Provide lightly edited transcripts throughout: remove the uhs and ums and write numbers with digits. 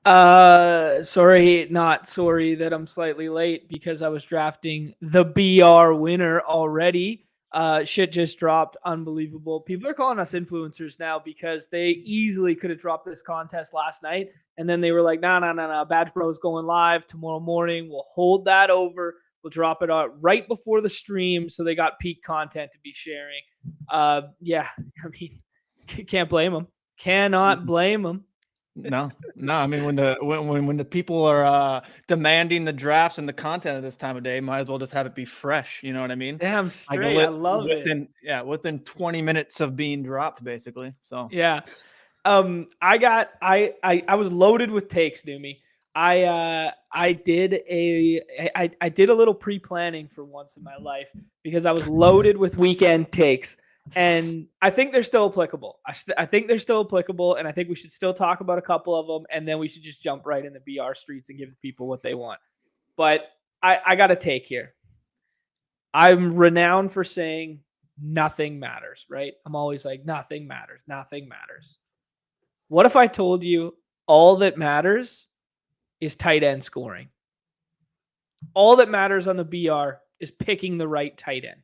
Sorry, not sorry that I'm slightly late because I was drafting the BR winner already. Shit just dropped. Unbelievable. People are calling us influencers now because they easily could have dropped this contest last night. And then they were like, no. Badge Bro is going live tomorrow morning. We'll hold that over. We'll drop it out right before the stream. So they got peak content to be sharing. Yeah, I mean, can't blame them. Cannot blame them. No. I mean, when the people are demanding the drafts and the content at this time of day, might as well just have it be fresh. You know what I mean? Damn straight. I love it. Within 20 minutes of being dropped, basically. So yeah. I was loaded with takes, Doomy. I did a little pre-planning for once in my life because I was loaded with weekend takes. And I think they're still applicable. I think they're still applicable, and I think we should still talk about a couple of them, and then we should just jump right into BR streets and give people what they want. But I got a take here. I'm renowned for saying nothing matters, right? I'm always like, nothing matters. Nothing matters. What if I told you all that matters is tight end scoring? All that matters on the BR is picking the right tight end.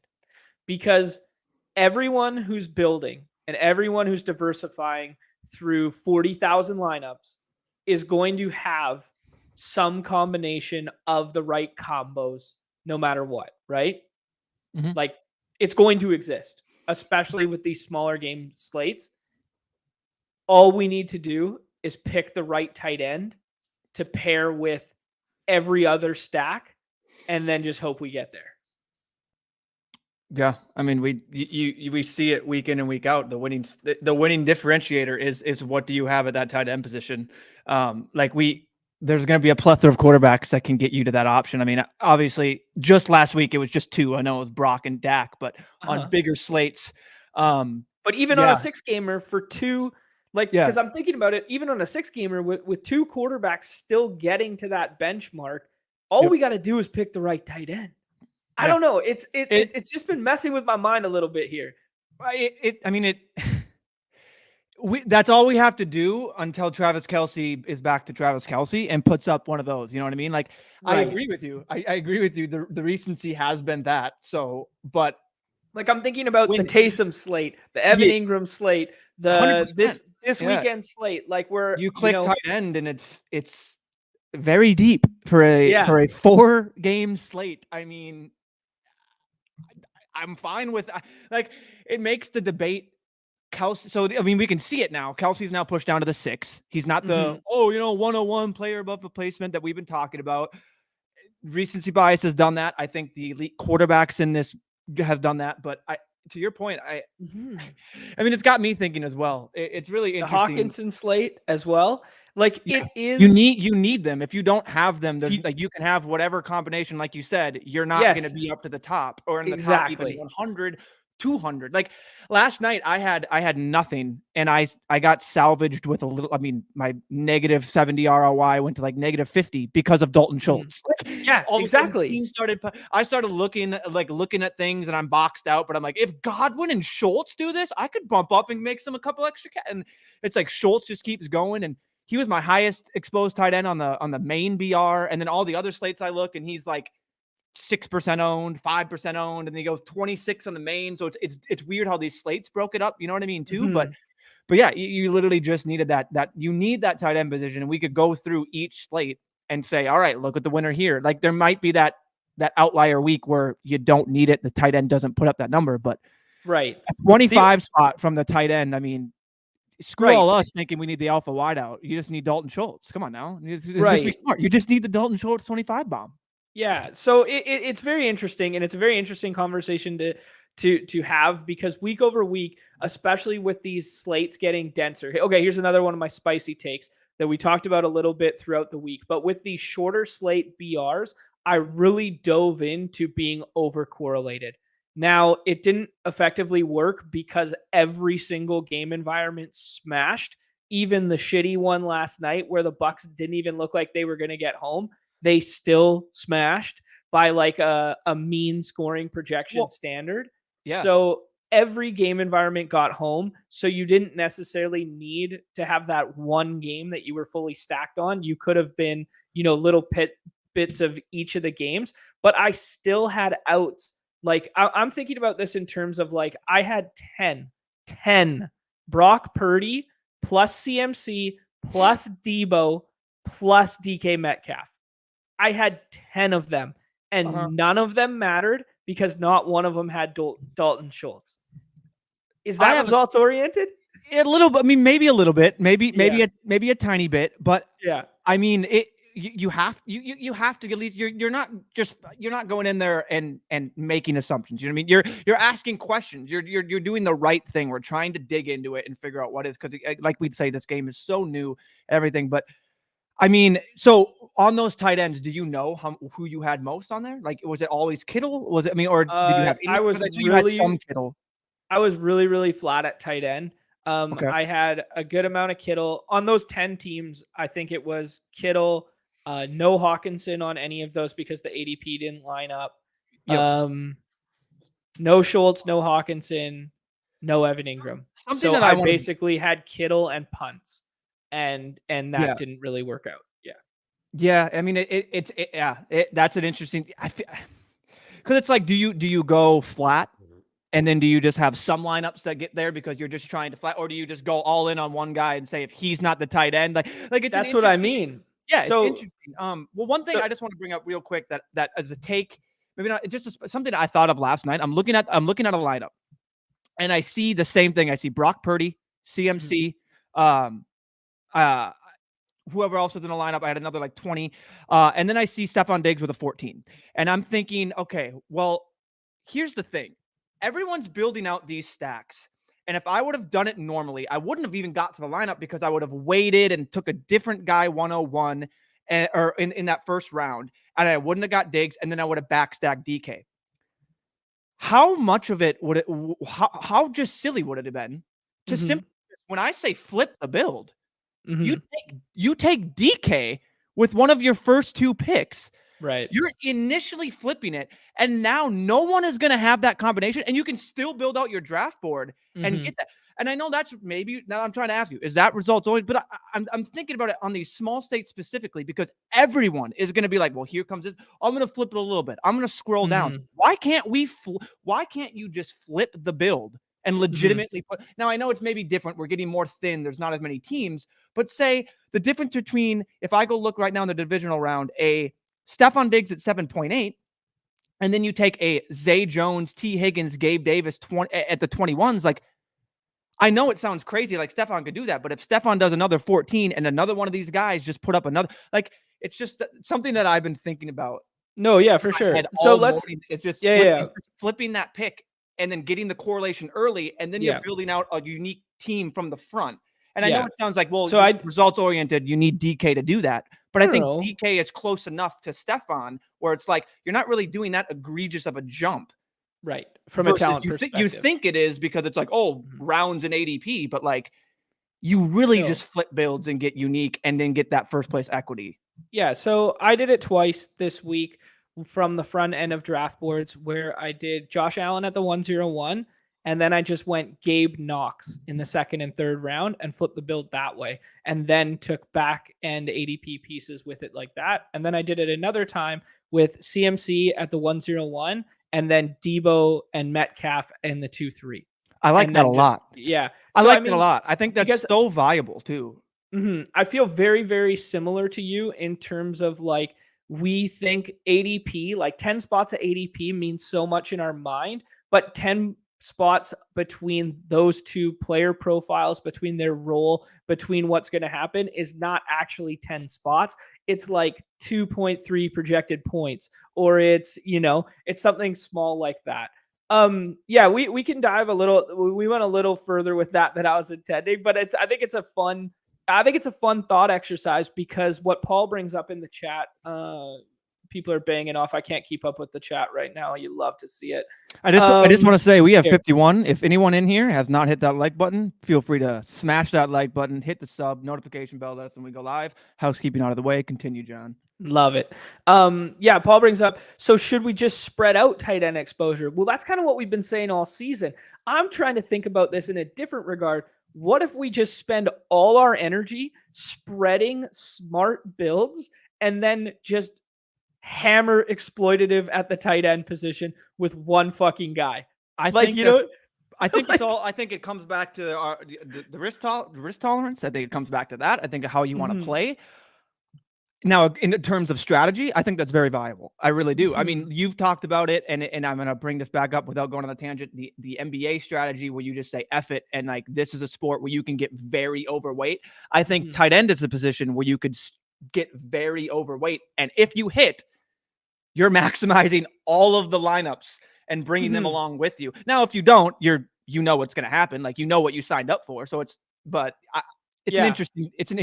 Because everyone who's building and everyone who's diversifying through 40,000 lineups is going to have some combination of the right combos no matter what, right? Mm-hmm. Like, it's going to exist, especially with these smaller game slates. All we need to do is pick the right tight end to pair with every other stack and then just hope we get there. Yeah, I mean, we see it week in and week out. The winning differentiator is what do you have at that tight end position? There's going to be a plethora of quarterbacks that can get you to that option. I mean, obviously, just last week it was just two. I know it was Brock and Dak, but on bigger slates. But even on a 6-gamer for two, because I'm thinking about it, even on a 6-gamer with two quarterbacks still getting to that benchmark, all we got to do is pick the right tight end. I don't know. It's just been messing with my mind a little bit here. That's all we have to do until Travis Kelce is back to Travis Kelce and puts up one of those. You know what I mean? Like, right. I agree with you. I agree with you. The recency has been that. So, but like, I'm thinking about the Taysom slate, the Evan Ingram slate, this weekend slate. Like, where you click tight end and it's very deep for a 4-game slate. I mean, I'm fine with it makes the debate. Kelce, so I mean, we can see it now. Kelce's now pushed down to the 6. He's not the 101 player above replacement that we've been talking about. Recency bias has done that. I think the elite quarterbacks in this have done that. But to your point, I mean, it's got me thinking as well. It's really interesting. The Hawkinson slate as well. Like, it is. You need them. If you don't have them, you can have whatever combination, like you said. You're not going to be up to the top or in the top even 100. 200. Like last night I had nothing and I got salvaged with a little. I mean, my negative 70 ROI went to like negative 50 because of Dalton Schultz. Exactly. I started looking at things and I'm boxed out, but I'm like, if Godwin and Schultz do this, I could bump up and make some a couple extra and it's like Schultz just keeps going, and he was my highest exposed tight end on the main BR, and then all the other slates I look and he's like 6% owned, 5% owned, and he goes 26 on the main. So it's weird how these slates broke it up. You know what I mean too? But yeah, you literally just needed that you need that tight end position, and we could go through each slate and say, all right, look at the winner here. Like, there might be that outlier week where you don't need it. The tight end doesn't put up that number, but a 25 spot from the tight end. I mean, screw all us thinking we need the alpha wideout. You just need Dalton Schultz. Come on now. Just be smart. You just need the Dalton Schultz 25 bomb. Yeah, so it's very interesting, and it's a very interesting conversation to have, because week over week, especially with these slates getting denser. Okay, here's another one of my spicy takes that we talked about a little bit throughout the week. But with these shorter slate BRs, I really dove into being over-correlated. Now, it didn't effectively work because every single game environment smashed. Even the shitty one last night where the Bucks didn't even look like they were going to get home, they still smashed by like a mean scoring projection standard. Yeah. So every game environment got home. So you didn't necessarily need to have that one game that you were fully stacked on. You could have been, little bits of each of the games, but I still had outs. Like I'm thinking about this in terms of like, I had 10 Brock Purdy plus CMC plus Debo plus DK Metcalf. I had 10 of them, and none of them mattered because not one of them had Dalton Schultz. Is that results oriented? A little bit. I mean, maybe a little bit. Maybe a tiny bit. But yeah, I mean, you have to at least you're not going in there and making assumptions. You know what I mean? You're asking questions. You're doing the right thing. We're trying to dig into it and figure out what is, because like we'd say, this game is so new, everything. But I mean, so on those tight ends, do you know who you had most on there? Like, was it always Kittle? Was it? I mean, or did you have? You had some Kittle. I was really, really flat at tight end. Okay. I had a good amount of Kittle on those 10 teams. I think it was Kittle, no Hawkinson on any of those because the ADP didn't line up. Yep. No Schultz, no Hawkinson, no Evan Ingram. So I basically had Kittle and punts, and that didn't really work out. Yeah. Yeah. I mean, that's an interesting. I feel, because it's like, do you go flat? And then do you just have some lineups that get there because you're just trying to flat, or do you just go all in on one guy and say if he's not the tight end, like it's that's what I mean. Yeah, so, it's interesting. Well, one thing I just want to bring up real quick that as a take, maybe not, just something I thought of last night. I'm looking at a lineup, and I see the same thing. I see Brock Purdy, CMC, whoever else was in the lineup. I had another like 20, and then I see Stephon Diggs with a 14, and I'm thinking, okay, well, here's the thing. Everyone's building out these stacks. And if I would have done it normally, I wouldn't have even got to the lineup because I would have waited and took a different guy 101 or in that first round. And I wouldn't have got Diggs, and then I would have backstacked DK. How much of it would it, how just silly would it have been to simply, when I say flip the build, you take DK with one of your first two picks. Right. You're initially flipping it, and now no one is going to have that combination, and you can still build out your draft board and get that. And I know that's maybe, now I'm trying to ask you, is that results always? But I'm thinking about it on these small states specifically, because everyone is going to be like, well, here comes this. I'm going to flip it a little bit. I'm going to scroll down. Why can't you just flip the build and legitimately put? Now, I know it's maybe different. We're getting more thin. There's not as many teams. But say the difference between, if I go look right now in the divisional round, a Stephon Diggs at 7.8, and then you take a Zay Jones, T. Higgins, Gabe Davis at the 21s. Like, I know it sounds crazy, like Stephon could do that, but if Stephon does another 14 and another one of these guys just put up another, like, it's just something that I've been thinking about. No, yeah, for sure. So it's just flipping that pick and then getting the correlation early, and then you're building out a unique team from the front. And I know it sounds like, well, so results oriented, you need DK to do that. But I think DK is close enough to Stephon where it's like, you're not really doing that egregious of a jump. Right. From a talent perspective. You think it is because it's like, rounds in ADP, but like, you really just flip builds and get unique and then get that first place equity. Yeah. So I did it twice this week from the front end of draft boards, where I did Josh Allen at the 101. And then I just went Gabe Knox in the second and third round and flipped the build that way. And then took back end ADP pieces with it like that. And then I did it another time with CMC at the 101 and then Debo and Metcalf in the 2-3. I like that a lot. Yeah. I like it a lot. I think that's so viable too. I feel very, very similar to you in terms of like, we think ADP, like 10 spots at ADP means so much in our mind, but 10 spots between those two player profiles, between their role, between what's going to happen is not actually 10 spots. It's like 2.3 projected points, or it's, it's something small like that. Yeah, we can dive a little, we went a little further with that than I was intending, but I think it's a fun thought exercise, because what Paul brings up in the chat, people are banging off. I can't keep up with the chat right now. You love to see it. I just want to say we have 51. If anyone in here has not hit that like button, feel free to smash that like button, hit the sub, notification bell, that's when we go live. Housekeeping out of the way. Continue, John. Love it. Yeah, Paul brings up, so should we just spread out tight end exposure? Well, that's kind of what we've been saying all season. I'm trying to think about this in a different regard. What if we just spend all our energy spreading smart builds and then just hammer exploitative at the tight end position with one fucking guy? I Like, think you that's know, I think like, it's all. I think it comes back to the risk tolerance. I think it comes back to that. I think how you want to mhm, play. Now, in terms of strategy, I think that's very viable. I really do. I mean, mhm, you've talked about it, and I'm going to bring this back up without going on a tangent. The NBA strategy where you just say F it, and like this is a sport where you can get very overweight. I think mhm, tight end is a position where you could get very overweight, and if you hit, you're maximizing all of the lineups and bringing them mhm. along with you. Now, if you don't, you know what's going to happen. Like you know what you signed up for. So it's Yeah. an interesting It's thing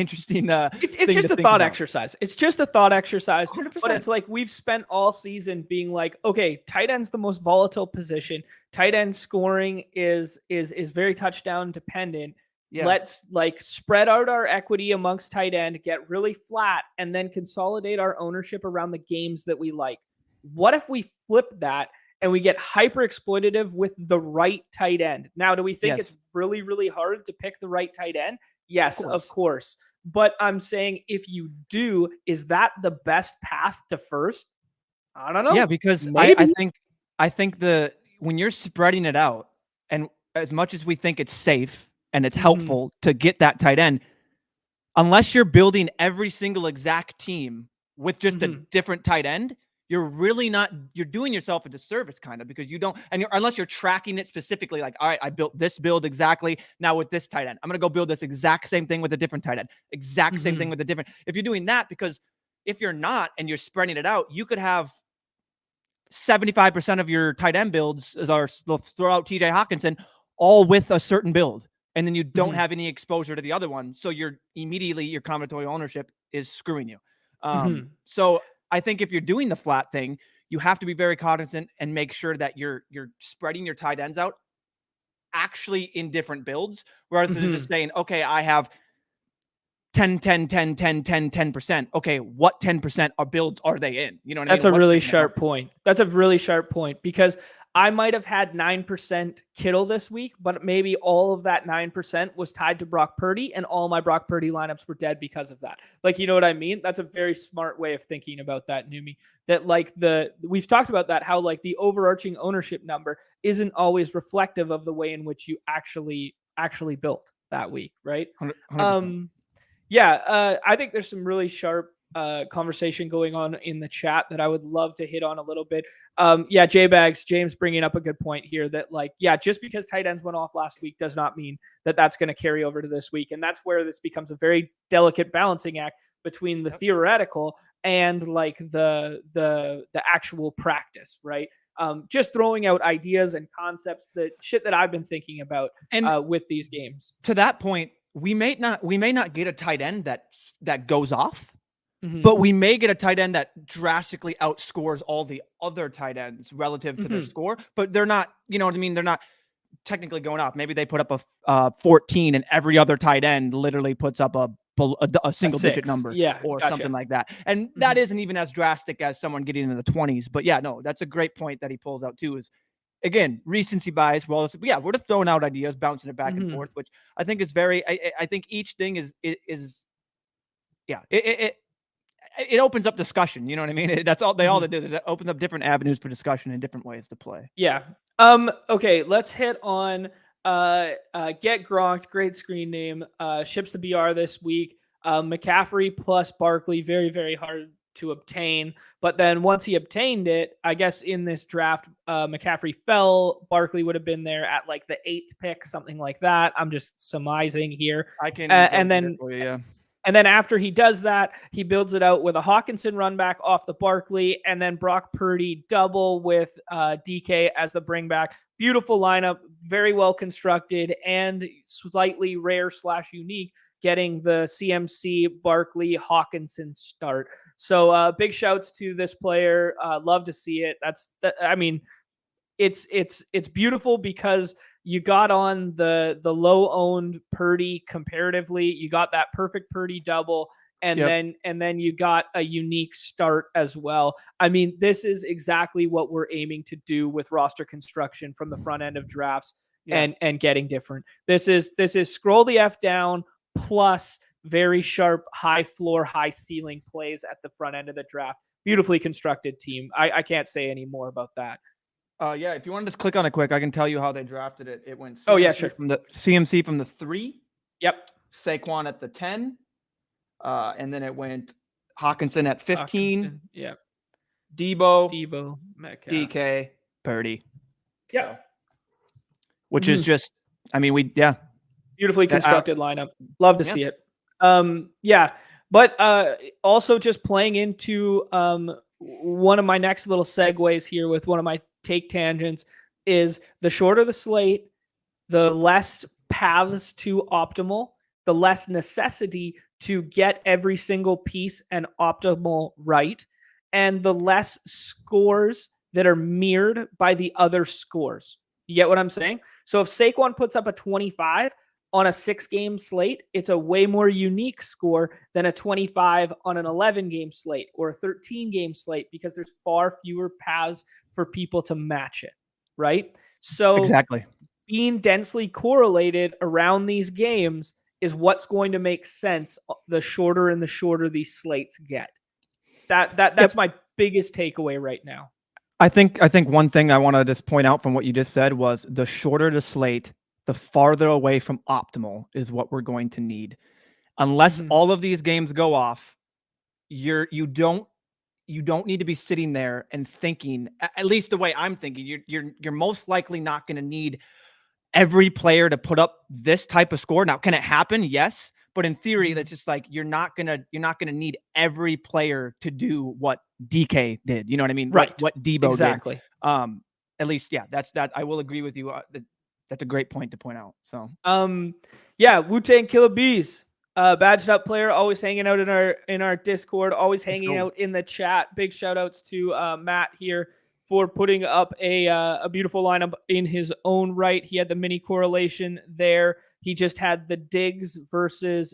to just a think thought about. exercise. It's just a thought exercise, but 100%. it's like we've spent all season being like, okay, tight end's the most volatile position. Tight end scoring is very touchdown dependent. Yeah. Let's like spread out our equity amongst tight end, get really flat, and then consolidate our ownership around the games that we like. What if we flip that and we get hyper exploitative with the right tight end? Now, do we think it's Yes. really, really hard to pick the right tight end? Of Yes, of course. course. But I'm saying if you do, is that the best path to first? I don't Yeah, know. because Maybe. I think the when you're spreading it out, and as much as we think it's safe and it's Mhm. helpful to get that tight end, unless you're building every single exact team with just a Mhm. different tight end, you're really not you're doing yourself a disservice kind of because you don't unless you're tracking it specifically like all right, I built this build exactly now with this tight end. I'm going to go build this exact same thing with a different tight end. Exact same thing Mhm. with a different. If you're doing that because if you're not and you're spreading it out, you could have 75% of your tight end builds are they'll throw out TJ Hawkinson all with a certain build. And then you don't Mhm. have any exposure to the other one. So you're immediately your combinatorial ownership is screwing you. Mhm. So I think if you're doing the flat thing, you have to be very cognizant and make sure that you're spreading your tight ends out actually in different builds, rather than just Mhm. saying, okay, I have 10, 10, 10, 10, 10, 10%. Okay, what 10% of builds are they in? You know what I That's mean? a What's really making them sharp work? point. That's a really sharp point because I might have had 9% Kittle this week, but maybe all of that 9% was tied to Brock Purdy, and all my Brock Purdy lineups were dead because of that. Like, you know what I mean? That's a very smart way of thinking about that, Numi. That like we've talked about that, how like the overarching ownership number isn't always reflective of the way in which you actually built that week, right? 100%. Um, yeah, I think there's some really sharp conversation going on in the chat that I would love to hit on a little bit. Yeah, Bags, James bringing up a good point here that like, yeah, just because tight ends went off last week does not mean that that's going to carry over to this week, and that's where this becomes a very delicate balancing act between the Yep. theoretical and like the actual practice, right? Just throwing out ideas and concepts, that shit that I've been thinking about And with these games. to that point, we may not get a tight end that goes off, Hmm. but we may get a tight end that drastically outscores all the other tight ends relative to their Hmm. score. But they're not, you know what I mean? They're not technically going off. Maybe they put up a 14, and every other tight end literally puts up a A single digit six. number Yeah, or something gotcha. like that. And that Mhm. isn't even as drastic as someone getting into the 20s. But yeah, no, that's a great point that he pulls out too. Is again recency bias. Well, yeah, we're just throwing out ideas, bouncing it back and Mhm. forth, which I think is very. I think each thing is yeah. It opens up discussion. You know what I mean? That's all Mhm. they do is it opens up different avenues for discussion and different ways to play. Yeah. Okay, let's hit on Get Gronked, great screen name. Ships to BR this week. McCaffrey plus Barkley, very, very hard to obtain. But then once he obtained it, I guess in this draft, McCaffrey fell. Barkley would have been there at like the 8th pick, something like that. I'm just surmising here. I can Uh, go and get it then for you. Yeah. And then after he does that, he builds it out with a Hawkinson run back off the Barkley, and then Brock Purdy double with DK as the bring back. Beautiful lineup, very well constructed, and slightly rare slash unique, getting the CMC Barkley Hawkinson start. So big shouts to this player. Love to see it. I mean, it's beautiful because you got on the low owned Purdy comparatively. You got that perfect Purdy double, and then you got a unique start as well. I mean, this is exactly what we're aiming to do with roster construction from the front end of drafts and getting different. This is scroll the F down plus very sharp, high floor, high ceiling plays at the front end of the draft. Beautifully constructed team. I can't say any more about that. If you want to just click on it quick, I can tell you how they drafted it. It went CMC from the CMC from the 3. Yep. Saquon at the 10. And then it went Hawkinson at 15. Yep. Debo, Metcalf. DK, Purdy. Yeah. So, which is just, I mean, beautifully constructed lineup. Love to see it. But also just playing into one of my next little segues here with one of my take tangents is the shorter the slate, the less paths to optimal, the less necessity to get every single piece and optimal right, and the less scores that are mirrored by the other scores. You get what I'm saying? So if Saquon puts up a 25 on a 6-game slate, it's a way more unique score than a 25 on an 11-game slate or a 13-game slate because there's far fewer paths for people to match it, right? So exactly, being densely correlated around these games is what's going to make sense the shorter and the shorter these slates get. That's my biggest takeaway right now. I think one thing I want to just point out from what you just said was the shorter the slate, the farther away from optimal is what we're going to need. Unless all of these games go off, you don't need to be sitting there and thinking, at least the way I'm thinking, you're most likely not going to need every player to put up this type of score. Now, can it happen? Yes. But in theory, that's just like, you're not gonna need every player to do what DK did. You know what I mean? Right. What Debo exactly. did. At least, that's I will agree with you. That's a great point to point out. So, Wu-Tang Killer Bees, badged up player, always hanging out in our Discord, always hanging out in the chat. Big shout outs to Matt here for putting up a beautiful lineup in his own right. He had the mini correlation there. He just had the Diggs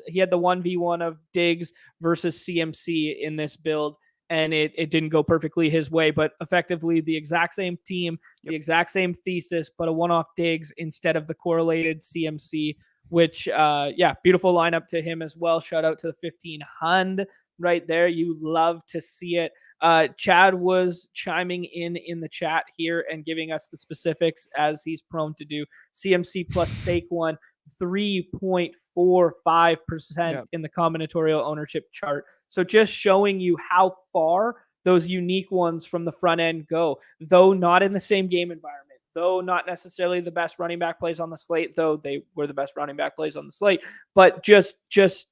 he had the 1v1 of Diggs versus CMC in this build, and it didn't go perfectly his way, but effectively the exact same team, the exact same thesis, but a one-off Diggs instead of the correlated CMC, which, beautiful lineup to him as well. Shout out to the 1500 right there. You love to see it. Chad was chiming in the chat here and giving us the specifics as he's prone to do. CMC plus Saquon, 3.45% in the combinatorial ownership chart. So just showing you how far those unique ones from the front end go, though not in the same game environment, though not necessarily the best running back plays on the slate, though they were the best running back plays on the slate, but just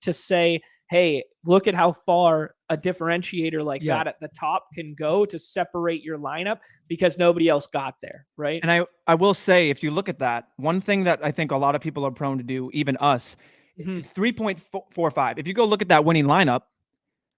to say, hey, look at how far a differentiator like that at the top can go to separate your lineup because nobody else got there, right? And I will say, if you look at that, one thing that I think a lot of people are prone to do, even us, 3.45. If you go look at that winning lineup,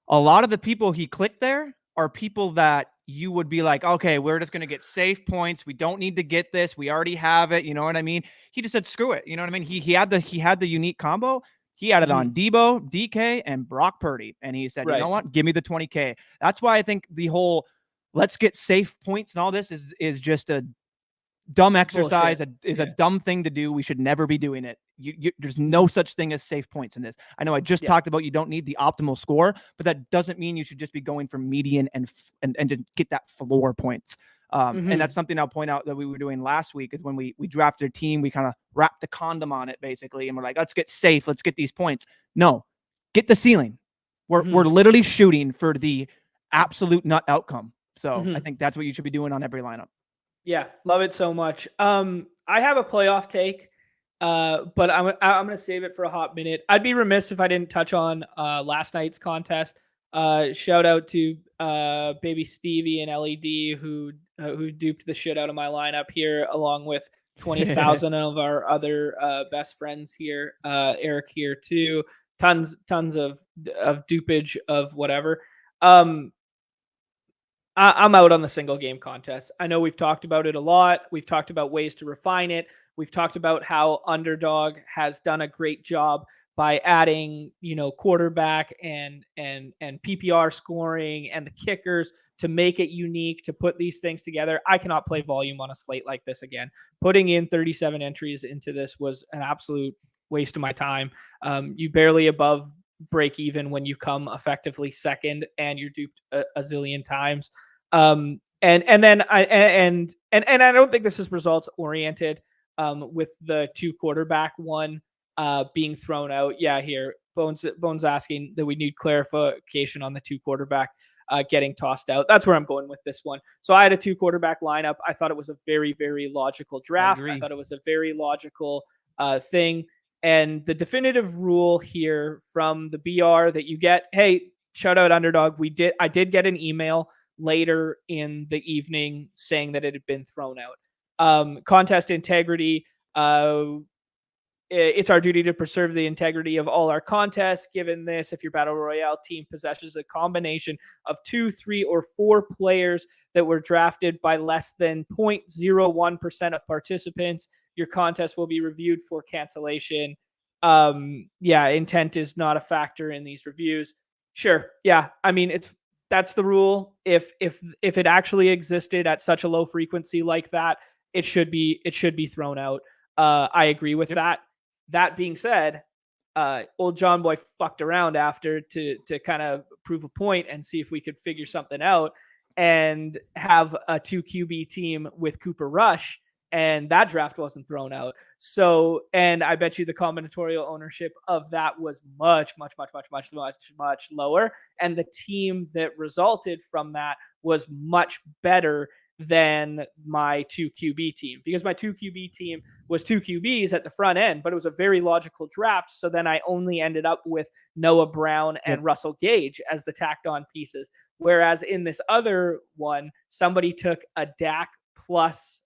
a lot of the people he clicked there are people that you would be like, okay, we're just going to get safe points. We don't need to get this. We already have it. You know what I mean? He just said, screw it. You know what I mean? He had the unique combo. He had it on Debo, DK, and Brock Purdy. And he said, you know what? Give me the 20K. That's why I think the whole let's get safe points and all this is just a dumb exercise, a dumb thing to do. We should never be doing it. There's no such thing as safe points in this. I know I just talked about you don't need the optimal score, but that doesn't mean you should just be going for median and to get that floor points. And that's something I'll point out that we were doing last week is when we drafted a team, we kind of wrapped the condom on it basically. And we're like, let's get safe. Let's get these points. No, get the ceiling. We're literally shooting for the absolute nut outcome. So I think that's what you should be doing on every lineup. Yeah. Love it so much. I have a playoff take, but I'm going to save it for a hot minute. I'd be remiss if I didn't touch on last night's contest. Shout out to baby Stevie and LED who duped the shit out of my lineup here, along with 20,000 of our other best friends here. Eric here too. Tons of dupage of whatever. I'm out on the single game contest. I know we've talked about it a lot. We've talked about ways to refine it. We've talked about how Underdog has done a great job by adding, quarterback and PPR scoring and the kickers to make it unique, to put these things together. I cannot play volume on a slate like this again. Putting in 37 entries into this was an absolute waste of my time. You barely above break even when you come effectively second, and you're duped a zillion times. And then I don't think this is results oriented. With the 2 quarterback one being thrown out. Yeah, here Bones asking that we need clarification on the 2 quarterback getting tossed out. That's where I'm going with this one. So I had a 2 quarterback lineup. I thought it was a very, very logical draft. I thought it was a very logical thing. And the definitive rule here from the BR that you get, hey, shout out Underdog. I did get an email later in the evening saying that it had been thrown out. Contest integrity. It's our duty to preserve the integrity of all our contests. Given this, if your battle royale team possesses a combination of 2, 3, or 4 players that were drafted by less than 0.01% of participants, your contest will be reviewed for cancellation. Intent is not a factor in these reviews. Sure. Yeah. I mean, that's the rule. If it actually existed at such a low frequency like that, it should be thrown out. I agree with that. That being said, old John Boy fucked around after to kind of prove a point and see if we could figure something out, and have a 2 QB team with Cooper Rush, and that draft wasn't thrown out. So, and I bet you the combinatorial ownership of that was much, much, much, much, much, much, much lower, and the team that resulted from that was much better than my 2 QB team, because my 2 QB team was 2 QBs at the front end, but it was a very logical draft. So then I only ended up with Noah Brown and Russell Gage as the tacked on pieces. Whereas in this other one, somebody took a Dak plus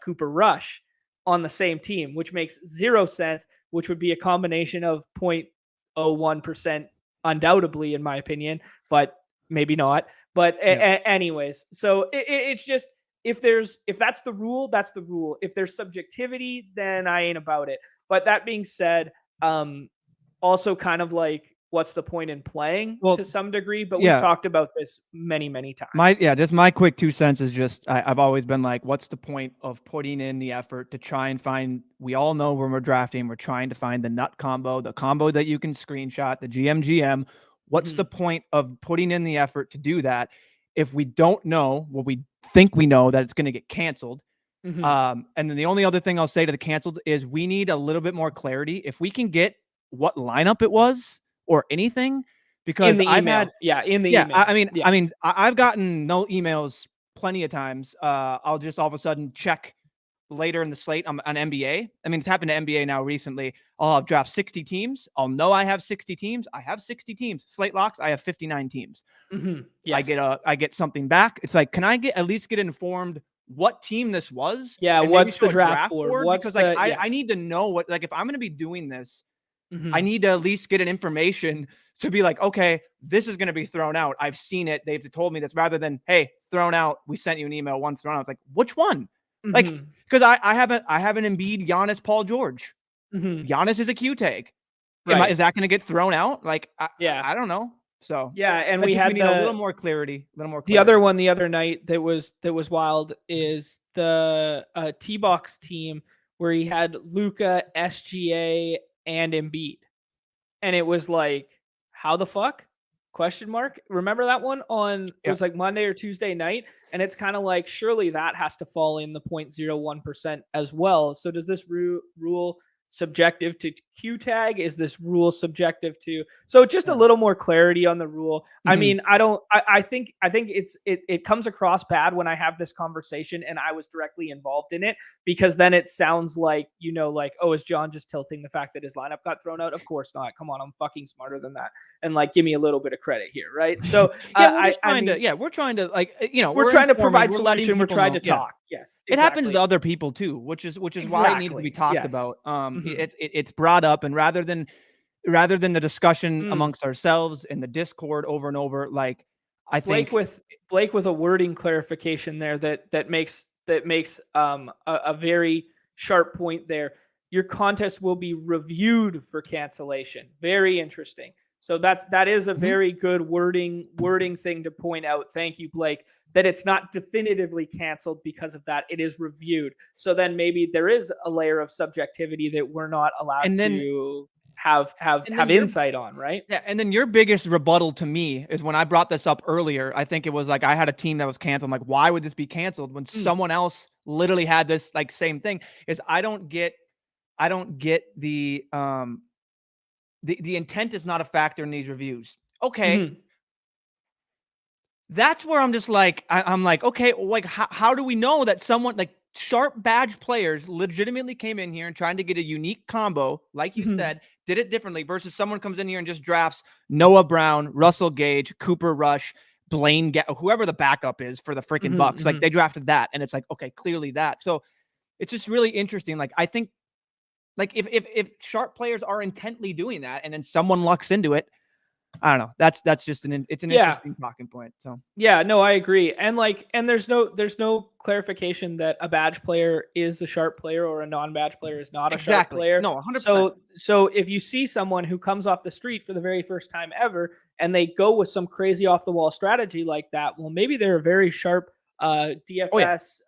Cooper Rush on the same team, which makes 0 sense, which would be a combination of 0.01% undoubtedly, in my opinion, but maybe not. But anyways, so it's just, if that's the rule, that's the rule. If there's subjectivity, then I ain't about it. But that being said, also kind of like, what's the point in playing to some degree? But we've talked about this many, many times. Just my quick 2 cents is just, I've always been like, what's the point of putting in the effort to try and find, we all know when we're drafting, we're trying to find the nut combo, the combo that you can screenshot, the GM. What's the point of putting in the effort to do that if we don't know what we think we know, that it's going to get canceled? And then the only other thing I'll say to the canceled is, we need a little bit more clarity. If we can get what lineup it was or anything, because in the email. Email. I mean, I've gotten no emails plenty of times. I'll just all of a sudden check later in the slate on NBA. I mean, it's happened to NBA now recently. I'll have draft 60 teams. I'll know I have 60 teams. I have 60 teams. Slate locks, I have 59 teams. Yes. I get something back. It's like, can I at least get informed what team this was? Yeah, what's the draft board? Because I need to know what, like, if I'm going to be doing this, I need to at least get an information to be like, okay, this is going to be thrown out. I've seen it. They've told me this, rather than, hey, thrown out. We sent you an email, one thrown out. It's like, which one? Like, because I have an Embiid, Giannis, Paul George. Giannis is a Q tag. Is that going to get thrown out? Like, I don't know. So and we need a little more clarity. The other one the other night that was wild is the T-Box team, where he had Luka, SGA, and Embiid, and it was like, how the fuck? Question mark. Remember that one it was like Monday or Tuesday night, and it's kind of like, surely that has to fall in the 0.01% as well. So does this rule subjective to Q tag? Is this rule subjective to? So just a little more clarity on the rule. I mean, I think it comes across bad when I have this conversation and I was directly involved in it, because then it sounds like, like, oh, is John just tilting the fact that his lineup got thrown out? Of course not. Come on, I'm fucking smarter than that. And like, give me a little bit of credit here, right? So we're trying to like, we're trying to provide solution. We're trying to talk. Yes, exactly. It happens to other people too, which is why it needs to be talked about. It's brought up, and rather than the discussion amongst ourselves in the Discord over and over, like, I think Blake with a wording clarification there that makes a very sharp point there. your contest will be reviewed for cancellation. Very interesting. So that is a very good wording thing to point out. Thank you, Blake. That it's not definitively canceled because of that. It is reviewed. So then maybe there is a layer of subjectivity that we're not allowed to have insight on, right? Yeah, and then your biggest rebuttal to me is when I brought this up earlier. I think it was like I had a team that was canceled. I'm like, why would this be canceled when someone else literally had this like same thing? Is I don't get the intent is not a factor in these reviews. Okay. That's where I'm just like, I'm like, okay, like how do we know that someone like sharp badge players legitimately came in here and trying to get a unique combo, like you said, did it differently versus someone comes in here and just drafts Noah Brown, Russell Gage, Cooper Rush, Blaine, whoever the backup is for the freaking Bucks. Like they drafted that. And it's like, okay, clearly that. So it's just really interesting. Like, I think like if sharp players are intently doing that and then someone lucks into it, I don't know. That's just it's an interesting talking point. So yeah, no, I agree. And there's no clarification that a badge player is a sharp player or a non-badge player is not a sharp player. No, 100%. So if you see someone who comes off the street for the very first time ever and they go with some crazy off the wall strategy like that, well, maybe they're a very sharp DFS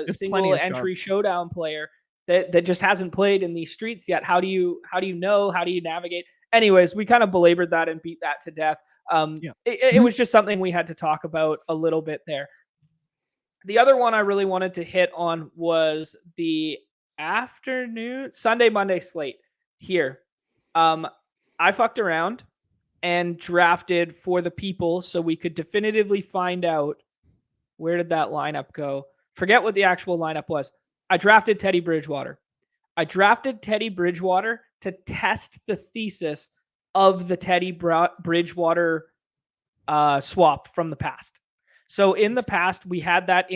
single entry showdown player that just hasn't played in these streets yet. How do you know? How do you navigate? Anyways, we kind of belabored that and beat that to death. It was just something we had to talk about a little bit there. The other one I really wanted to hit on was the afternoon Sunday, Monday slate here. I fucked around and drafted for the people so we could definitively find out where did that lineup go. Forget what the actual lineup was. I drafted Teddy Bridgewater. To test the thesis of the Teddy Bridgewater swap from the past. So in the past, we had that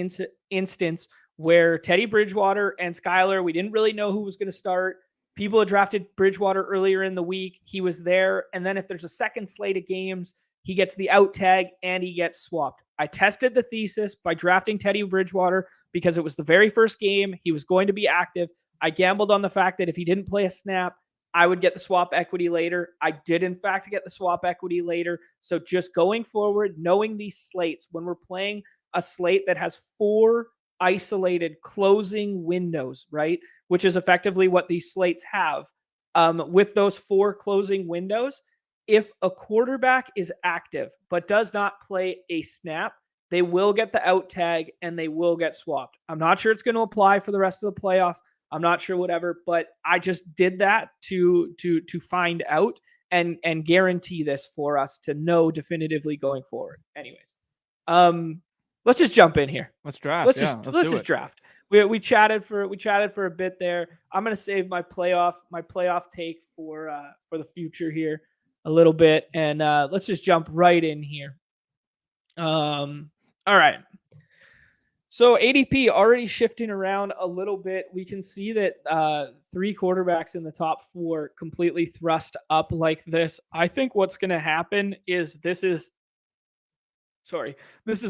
instance where Teddy Bridgewater and Skylar, we didn't really know who was going to start. People had drafted Bridgewater earlier in the week. He was there. And then if there's a second slate of games, he gets the out tag and he gets swapped. I tested the thesis by drafting Teddy Bridgewater because it was the very first game. He was going to be active. I gambled on the fact that if he didn't play a snap, I would get the swap equity later. I did, in fact, get the swap equity later. So just going forward, knowing these slates, when we're playing a slate that has 4 isolated closing windows, right, which is effectively what these slates have, with those 4 closing windows, if a quarterback is active but does not play a snap, they will get the out tag and they will get swapped. I'm not sure it's going to apply for the rest of the playoffs. I'm not sure, whatever, but I just did that to find out and guarantee this for us to know definitively going forward. Anyways, let's just jump in here. Let's draft. Let's just draft. We chatted for a bit there. I'm gonna save my playoff take for the future here a little bit, and let's just jump right in here. All right. So ADP already shifting around a little bit. We can see that 3 quarterbacks in the top 4 completely thrust up like this. I think what's going to happen is this is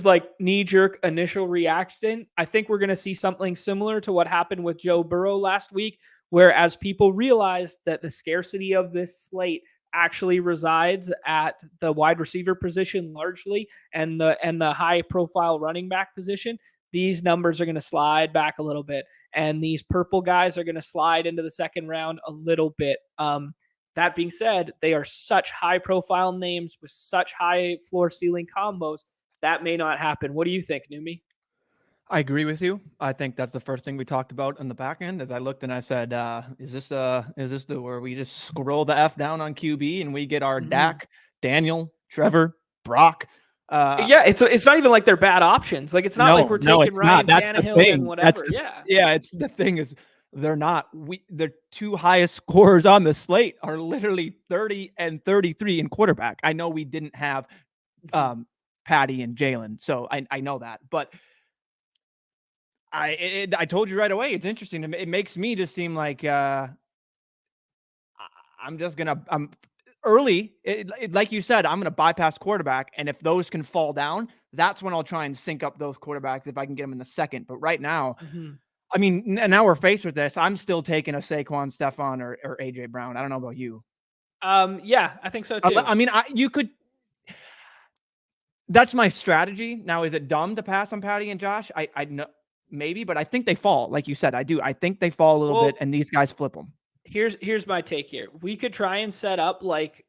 like knee-jerk initial reaction. I think we're going to see something similar to what happened with Joe Burrow last week, where as people realized that the scarcity of this slate actually resides at the wide receiver position largely and the high-profile running back position, these numbers are going to slide back a little bit, and these purple guys are going to slide into the second round a little bit. That being said, they are such high-profile names with such high floor-ceiling combos that may not happen. What do you think, Numi? I agree with you. I think that's the first thing we talked about in the back end. As I looked and I said, "Is this the where we just scroll the F down on QB and we get our Dak, Daniel, Trevor, Brock?" Yeah, it's not even like they're bad options. Like it's not like we're taking Ryan Tannehill and whatever. It's the thing is they're not. The 2 highest scorers on the slate are literally 30 and 33 in quarterback. I know we didn't have Patty and Jalen, so I know that, but I told you right away. It's interesting. It makes me just seem like I'm early. Like you said, I'm going to bypass quarterback. And if those can fall down, that's when I'll try and sync up those quarterbacks if I can get them in the second. But right now, I mean, now we're faced with this. I'm still taking a Saquon, Stephon, or AJ Brown. I don't know about you. Yeah, I think so too. I mean, you could. That's my strategy. Now, is it dumb to pass on Patty and Josh? I know maybe, but I think they fall. Like you said, I do. I think they fall a little bit, and these guys flip them. Here's my take here. We could try and set up like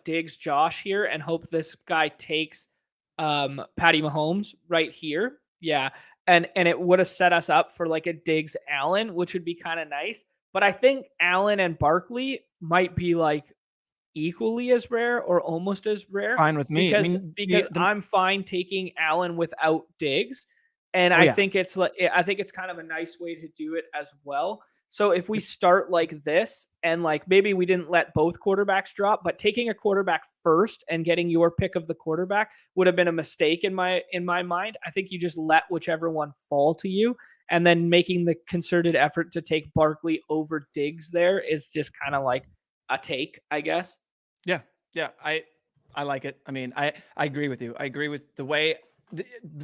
Diggs Josh here and hope this guy takes Patty Mahomes right here. Yeah. And it would have set us up for like a Diggs Allen, which would be kind of nice. But I think Allen and Barkley might be like equally as rare or almost as rare Fine with me. because I mean, I'm fine taking Allen without Diggs. And Oh, I yeah. think it's kind of a nice way to do it as well. So if we start like this and like maybe we didn't let both quarterbacks drop, but taking a quarterback first and getting your pick of the quarterback would have been a mistake in my mind. I think you just let whichever one fall to you, and then making the concerted effort to take Barkley over Diggs there is just kind of like a take, I guess. Yeah. I like it. I mean, I agree with you. I agree with the way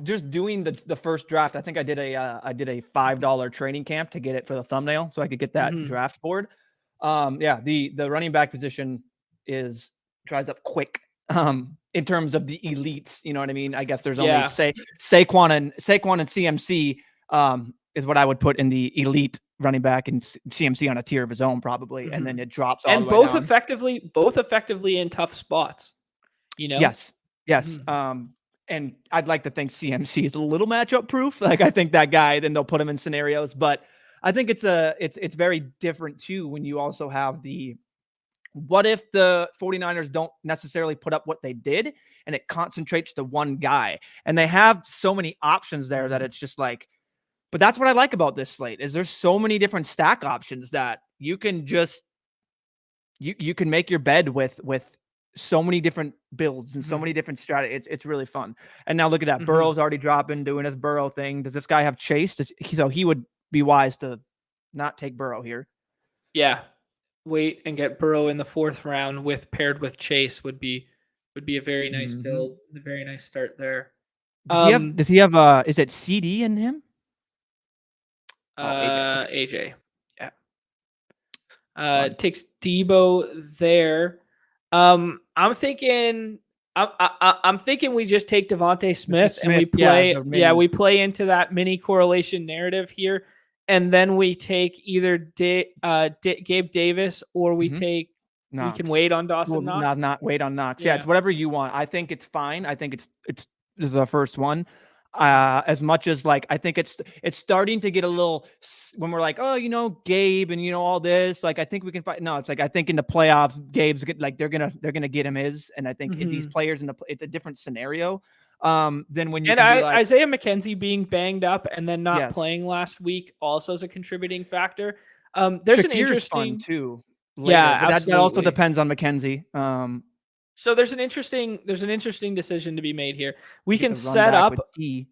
just doing the first draft. I think I did a $5 training camp to get it for the thumbnail, so I could get that draft board. Yeah, the running back position dries up quick. In terms of the elites, you know what I mean? I guess there's only Saquon and CMC is what I would put in the elite running back, and CMC on a tier of his own probably, and then it drops all and the way both down. both effectively in tough spots. You know? Yes. And I'd like to think CMC is a little matchup proof. Like I think that guy, then they'll put him in scenarios, but I think it's very different too when you also have what if the 49ers don't necessarily put up what they did and it concentrates to one guy, and they have so many options there that it's just like, but that's what I like about this slate is there's so many different stack options that you can just, you can make your bed with so many different builds and so many different strategies. It's really fun. And now look at that. Burrow's already dropping, doing his Burrow thing. Does this guy have Chase? So he would be wise to not take Burrow here. Yeah. Wait and get Burrow in the 4th round paired with Chase would be a very nice build, a very nice start there. Does he have is it CD in him? AJ. AJ. Yeah. Takes Debo there. I'm thinking we just take Devontae Smith and we play we play into that mini correlation narrative here, and then we take either Gabe Davis or we take Knox. We can wait on Dawson Knox. Not wait on Knox. Yeah, it's whatever you want. I think it's fine. I think this is the first one. As much as like I think it's starting to get a little when we're like, oh, Gabe and all this, like I think we can fight. No, it's like I think in the playoffs, Gabe's like they're gonna get him and I think these players it's a different scenario. Than when you Isaiah McKenzie being banged up and then not playing last week also is a contributing factor. There's an interesting too. Later, yeah, but that also depends on McKenzie. So there's an interesting decision to be made here. We can set up we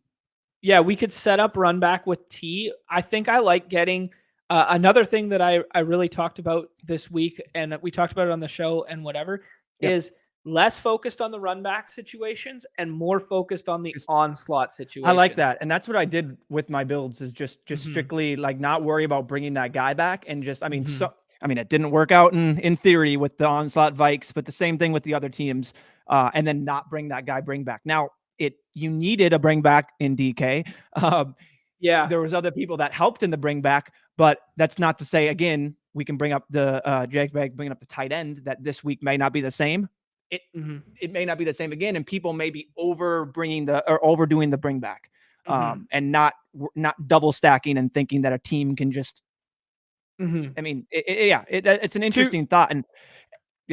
could set up run back with T. I think I like getting another thing that I really talked about this week, and we talked about it on the show and whatever, is less focused on the run back situations and more focused on the onslaught situations. I like that. And that's what I did with my builds is just strictly like not worry about bringing that guy back and just, it didn't work out in theory with the onslaught Vikes, but the same thing with the other teams. And then not bring that guy back. Now you needed a bring back in DK. There was other people that helped in the bring back, but that's not to say, again, we can bring up the bringing up the tight end that this week may not be the same. It may not be the same again, and people may be overdoing the bring back, and not double stacking and thinking that a team can just. I mean, it's an interesting thought, and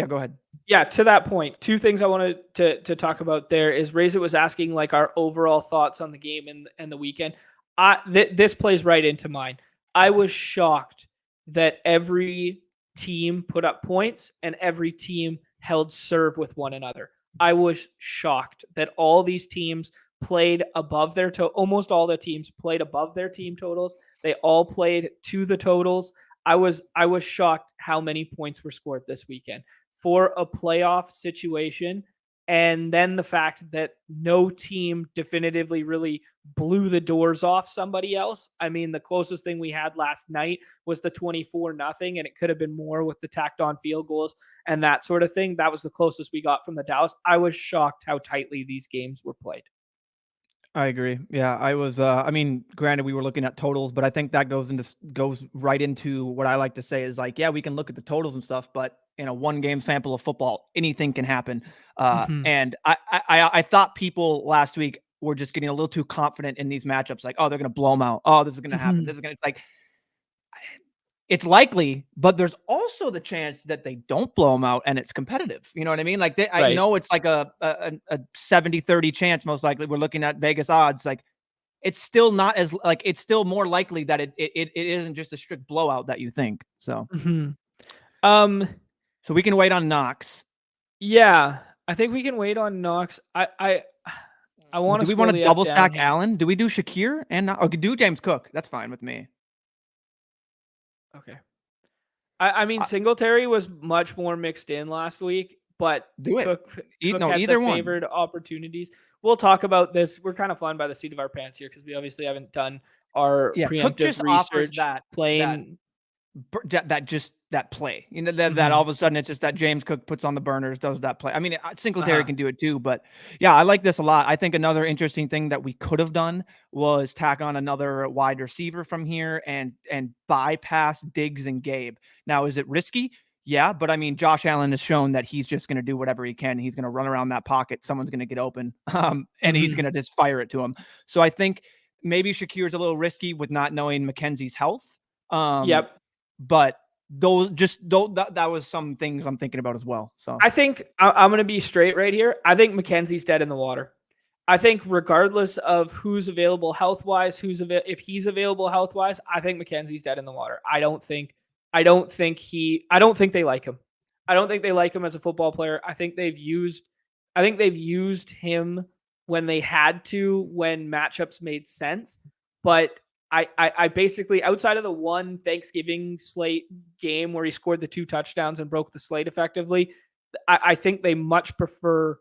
go ahead. Yeah, to that point, two things I wanted to talk about there is Reza was asking like our overall thoughts on the game and the weekend. This plays right into mine. I was shocked that every team put up points and every team held serve with one another. I was shocked that all these teams played above their almost all the teams played above their team totals. They all played to the totals. I was shocked how many points were scored this weekend. For a playoff situation, And then the fact that no team definitively really blew the doors off somebody else. I mean, the closest thing we had last night was the 24-0, and it could have been more with the tacked on field goals and that sort of thing. That was the closest we got from the Dallas. I was shocked how tightly these games were played. I agree. Yeah, I was. I mean, granted, we were looking at totals, but I think that goes right into what I like to say is like, yeah, we can look at the totals and stuff, but in a one game sample of football, anything can happen. Mhm. And I thought people last week were just getting a little too confident in these matchups, like, oh, they're gonna blow them out. Oh, this is gonna happen. Mhm. This is gonna like. It's likely, but there's also the chance that they don't blow them out and it's competitive. You know what I mean? Like I Right. know it's like a 70-30 chance. Most likely we're looking at Vegas odds. Like it's still not as like, it's still more likely that it isn't just a strict blowout that you think. So, Mhm. Um, so we can wait on Knox. yeah, I think we can wait on Knox. I want to Do we scroll want to the F double down stack here. Allen? Do we do Shakir and not, or do James Cook? That's fine with me. Okay. I mean, Uh, Singletary was much more mixed in last week, but do it. Cook No, had the either one. favored opportunities. We'll talk about this. We're kind of flying by the seat of our pants here because we obviously haven't done our Yeah. Cook preemptive just offers research that playing. that play, you know, that all Mhm. of a sudden it's just that James Cook puts on the burners, does that play. I mean, Singletary Uh-huh. can do it too, but yeah, I like this a lot. I think another interesting thing that we could have done was tack on another wide receiver from here and bypass Diggs and Gabe. Now, is it risky? Yeah, but I mean, Josh Allen has shown that he's just going to do whatever he can. He's going to run around that pocket. Someone's going to get open, and he's Mhm. going to just fire it to him. So I think maybe Shakir's a little risky with not knowing McKenzie's health. Um, Yep. but that was some things I'm thinking about as well. So I think I'm going to be straight right here. I think McKenzie's dead in the water. I think regardless of who's available health wise, if he's available health wise, I think McKenzie's dead in the water. I don't think they like him. I don't think they like him as a football player. I think they've used him when they had to, when matchups made sense. But I basically, outside of the one Thanksgiving slate game where he scored the 2 touchdowns and broke the slate effectively, I think they much prefer,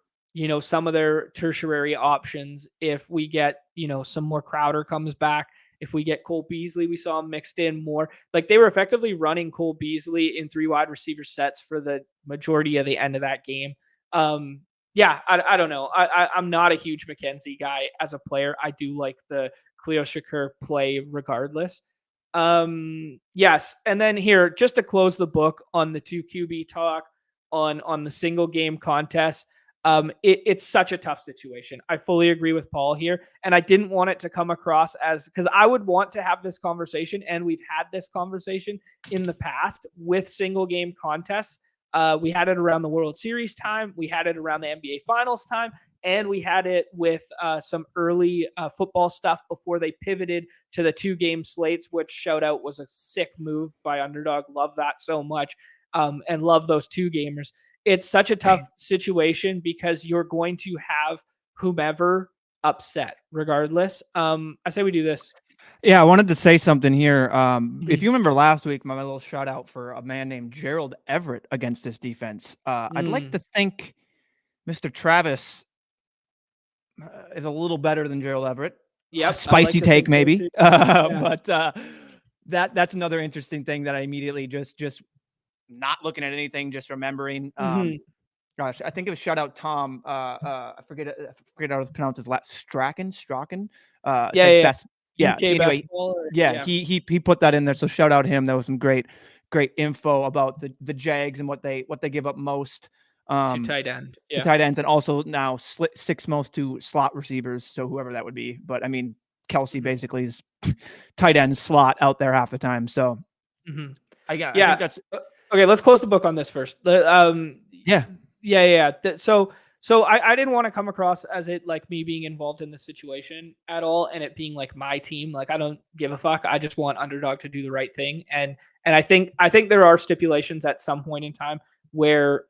some of their tertiary options. If we get, some more Crowder comes back, if we get Cole Beasley, we saw him mixed in more. Like they were effectively running Cole Beasley in 3 wide receiver sets for the majority of the end of that game. Yeah, I don't know. I'm not a huge McKenzie guy as a player. I do like the Cleo Shakur play regardless. Yes, and then here, just to close the book on the 2 QB talk, on the single game contest. It's such a tough situation. I fully agree with Paul here, and I didn't want it to come across as, because I would want to have this conversation, and we've had this conversation in the past with single game contests. We had it around the World Series time, we had it around the NBA Finals time, and we had it with some early football stuff before they pivoted to the 2 game slates, which shout out was a sick move by Underdog. Love that so much. And love those 2 gamers. It's such a tough situation because you're going to have whomever upset regardless. I say we do this. yeah, I wanted to say something here. If Mhm. you remember last week, my little shout out for a man named Gerald Everett against this defense. I'd like Mm. to think Mr. Travis is a little better than Gerald Everett. Yep, I like Spicy to take, think so maybe, too. Yeah. but that's another interesting thing that I immediately just not looking at anything, just remembering. Mhm. Gosh, I think it was shout out Tom. I forget how to pronounce his last Strachan. It's Yeah, like yeah, best. yeah. Yeah. UK best Anyway, ball, or yeah, yeah. he put that in there. So shout out him. That was some great info about the Jags and what they give up most To um tight end. to Yeah. tight ends, and also now six most to slot receivers. So whoever that would be, but I mean Kelsey Mhm. basically is tight end slot out there half the time. So Mhm. I think Yeah. that's Okay, let's close the book on this first. yeah. Yeah. So I didn't want to come across as it like me being involved in the situation at all, and it being like my team. Like I don't give a fuck. I just want Underdog to do the right thing, and I think there are stipulations at some point in time where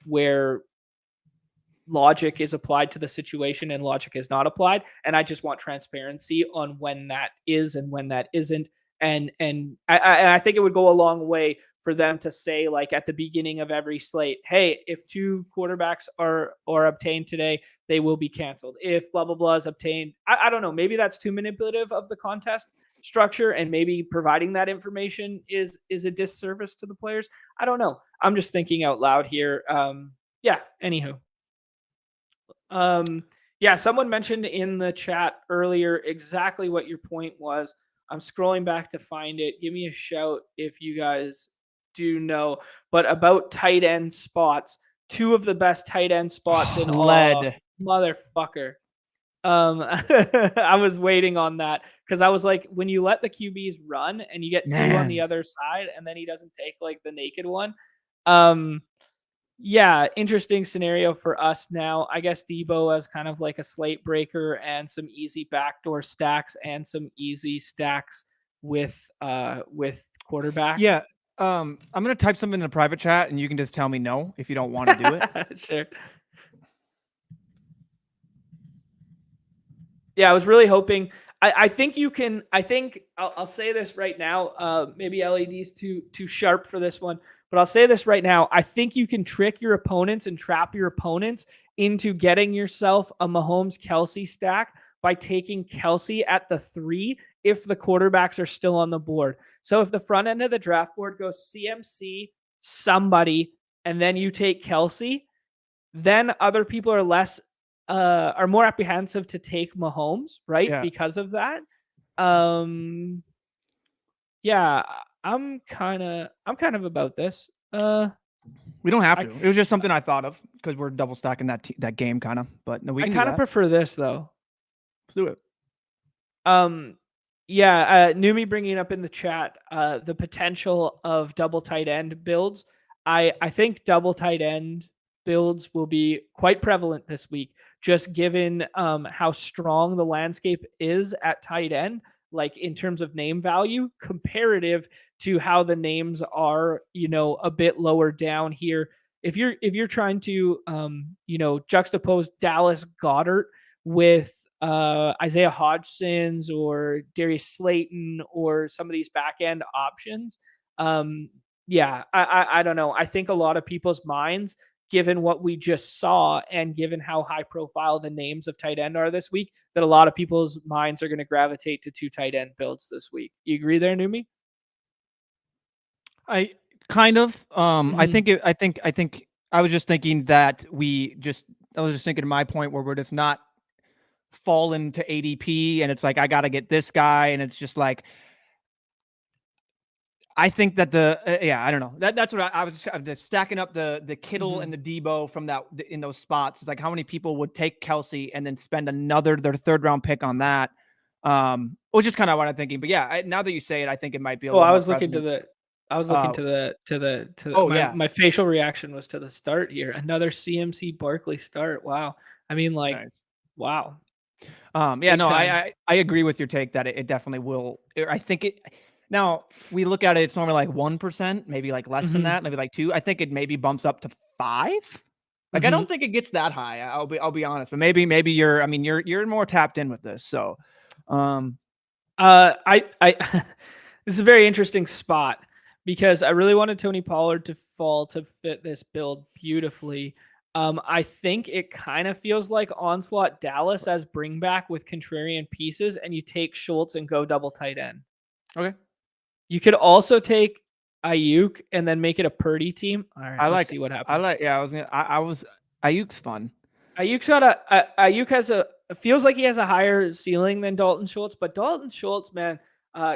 logic is applied to the situation and logic is not applied, and I just want transparency on when that is and when that isn't. And I think it would go a long way for them to say like at the beginning of every slate, hey, if 2 quarterbacks are obtained today, they will be canceled. If blah blah blah is obtained, I don't know. Maybe that's too manipulative of the contest structure, and maybe providing that information is a disservice to the players. I don't know. I'm just thinking out loud here. Yeah. Anywho. Yeah, someone mentioned in the chat earlier exactly what your point was. I'm scrolling back to find it. Give me a shout if you guys do know. But about tight end spots, 2 of the best tight end spots in all. Lead. Motherfucker. I was waiting on that because I was like, when you let the QBs run and you get 2 on the Man. other side, and then he doesn't take like the naked one. Yeah, interesting scenario for us now. I guess Debo as kind of like a slate breaker and some easy backdoor stacks and some easy stacks with quarterback. Yeah. I'm gonna type something in the private chat, and you can just tell me no if you don't want to do it. Sure. Yeah, I was really hoping. I think you can. I think I'll say this right now. Maybe LED's too sharp for this one, but I'll say this right now. I think you can trick your opponents and trap your opponents into getting yourself a Mahomes Kelsey stack by taking Kelsey at the 3 if the quarterbacks are still on the board. So if the front end of the draft board goes CMC, somebody, and then you take Kelsey, then other people are more apprehensive to take Mahomes, right? Yeah. Because of that. Yeah, I'm kind of about this. We don't have to. It was just something I thought of because we're double stacking that game kind of. But no, we I can kind do of that. prefer this though. Let's do it. Yeah, Numi bringing up in the chat the potential of double tight end builds. I think double tight end builds will be quite prevalent this week, just given how strong the landscape is at tight end, like in terms of name value, comparative to how the names are, a bit lower down here. If you're trying to, juxtapose Dallas Goedert with Isaiah Hodgson's or Darius Slayton or some of these back end options. Yeah, I don't know. I think a lot of people's minds, given what we just saw and given how high profile the names of tight end are this week, that a lot of people's minds are going to gravitate to 2 tight end builds this week. You agree there, Numi? I kind of. I Mhm. think I was just thinking that I was just thinking to my point where we're just not falling to ADP, and it's like I got to get this guy, and it's just like I think that I don't know. That's what I was just stacking up the Kittle and the Debo from in those spots. It's like how many people would take Kelsey and then spend their 3rd round pick on that. Which is kind of what I'm thinking. But yeah, now that you say it, I think it might be a Oh, little I more was looking to prevalent. the I was looking to the Oh yeah, my facial reaction was to the start here. Another CMC Barkley start. Wow. I mean, like, nice. wow. Yeah, Big no, time. I agree with your take that it definitely will. I think it. Now we look at it; it's normally like 1%, maybe like less than Mhm. that, maybe like 2. I think it maybe bumps up to 5. Like I Mhm. don't think it gets that high. I'll be honest, but maybe you're more tapped in with this. So, I this is a very interesting spot because I really wanted Tony Pollard to fall to fit this build beautifully. I think it kind of feels like Onslaught Dallas as bring back with contrarian pieces, and you take Schultz and go double tight end. okay, You could also take Ayuk and then make it a Purdy team. All right, let's see what happens. yeah. I was Ayuk's fun. Ayuk has feels like he has a higher ceiling than Dalton Schultz, but Dalton Schultz, man,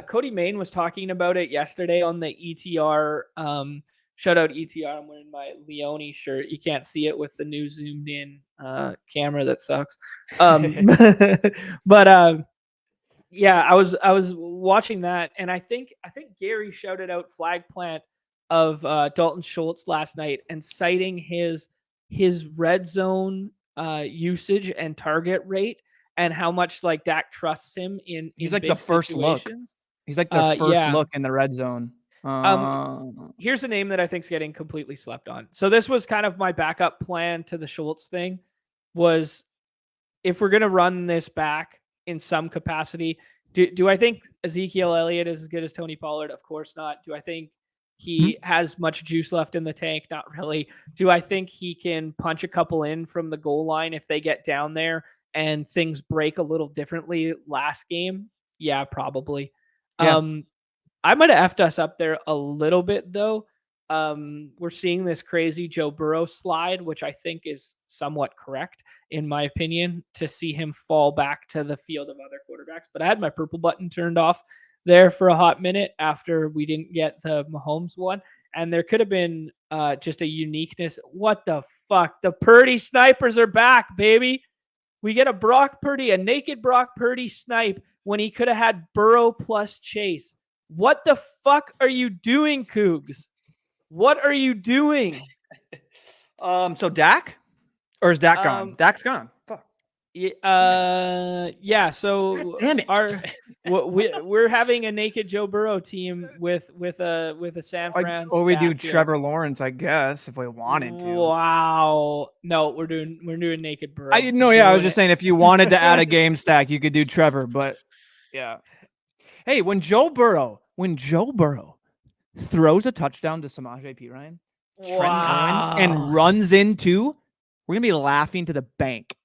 Cody Main was talking about it yesterday on the ETR. Shout out ETR. I'm wearing my Leone shirt. You can't see it with the new zoomed in camera that sucks. But yeah, I was watching that, and I think Gary shouted out flag plant of Dalton Schultz last night and citing his red zone usage and target rate and how much like Dak trusts him He's in like the big first look. situations. He's like the first Yeah. look in the red zone. Um, Here's a name that I think is getting completely slept on. So this was kind of my backup plan to the Schultz thing was if we're gonna run this back in some capacity, do I think Ezekiel Elliott is as good as Tony Pollard? Of course not. Do I think he has much juice left in the tank? Not really. Do I think he can punch a couple in from the goal line if they get down there and things break a little differently last game? Yeah, probably. Yeah. I might have effed us up there a little bit though. We're seeing this crazy Joe Burrow slide, which I think is somewhat correct in my opinion, to see him fall back to the field of other quarterbacks. But I had my purple button turned off there for a hot minute after we didn't get the Mahomes one. And there could have been just a uniqueness. What the fuck? The Purdy snipers are back, baby. We get a Brock Purdy, a naked Brock Purdy snipe when he could have had Burrow plus Chase. What the fuck are you doing, Cougs? What are you doing? So Dak? Or is Dak gone? Dak's gone. Fuck. Yeah. So damn it. We're having a naked Joe Burrow team with a San Fran. Or we do Trevor Lawrence, I guess, if we wanted to. Wow. No, we're doing naked Burrow. I was just saying if you wanted to add a game stack, you could do Trevor, but yeah. Hey, when Joe Burrow throws a touchdown to Samaje Perine, Trent Irwin, and runs into, we're gonna be laughing to the bank.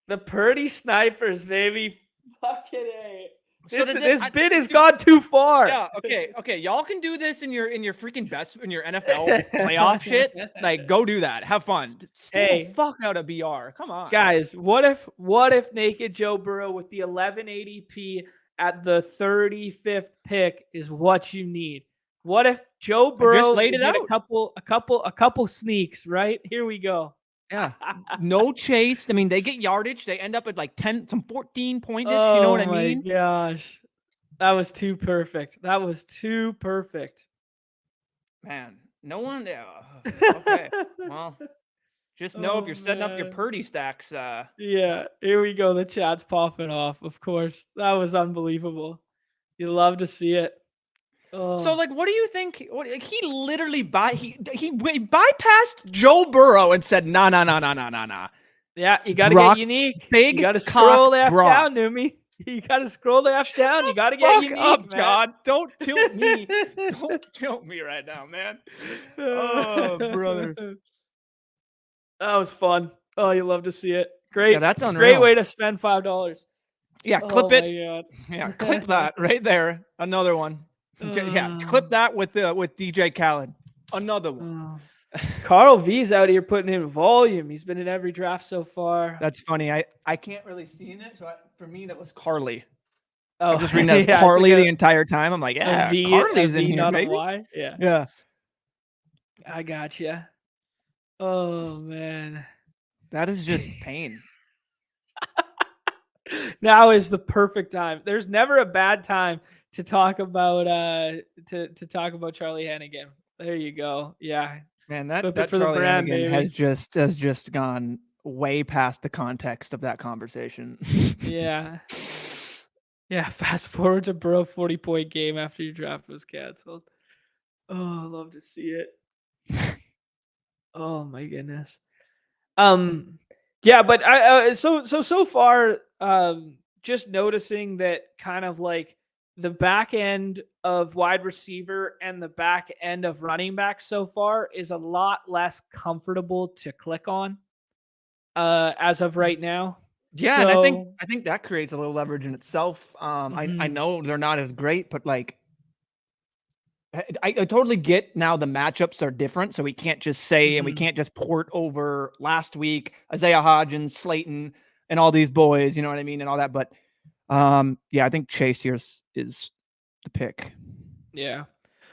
The Purdy snipers, baby. Fucking A. This bid has gone too far. Yeah, okay. Y'all can do this in your freaking in your NFL playoff shit. Like, go do that. Have fun. Stay the fuck out of BR. Come on, guys. What if naked Joe Burrow with the 1180p at the 35th pick is what you need? What if Joe Burrow just laid it out? A couple sneaks, right? Here we go. Yeah. No chase. I mean, they get yardage. They end up at like 14 point-ish. You know what I mean? Oh my gosh. That was too perfect. Man, no one. Okay. Well, just know if you're setting up your Purdy stacks. Yeah. Here we go. The chat's popping off. Of course. That was unbelievable. You love to see it. Oh. So, like, what do you think? He literally he bypassed Joe Burrow and said, nah. Yeah, you got to get unique. You got to scroll the F down, Numi. You got to scroll the F down. You got to get unique, up, man. God. Don't tilt me. Don't tilt me right now, man. Oh, brother. That was fun. Oh, you love to see it. Great. Yeah, that's unreal. Great way to spend $5. Yeah, clip it. Yeah, clip that right there. Another one. Yeah, clip that with DJ Khaled. Another one. Carl V's out here putting in volume. He's been in every draft so far. That's funny. I can't really see in it. So for me, that was Carly. Oh, I'm just reading that as Carly the entire time. I'm like, yeah, Carly's in here, maybe. Yeah. I gotcha. Oh man, that is just pain. Now is the perfect time. There's never a bad time to talk about to talk about Charlie Hannigan. There you go. Yeah. Man, that Charlie Hannigan has just gone way past the context of that conversation. Yeah. Yeah, fast forward to Burrow 40-point game after your draft was canceled. Oh, I love to see it. Oh my goodness. Yeah, but I so far just noticing that kind of like the back end of wide receiver and the back end of running back so far is a lot less comfortable to click on as of right now. Yeah, so, and I think that creates a little leverage in itself. I know they're not as great, but like I totally get now the matchups are different, so we can't just say and we can't just port over last week Isaiah Hodgins, Slayton, and all these boys, you know what I mean, and all that. But yeah, I think Chase here is the pick. Yeah.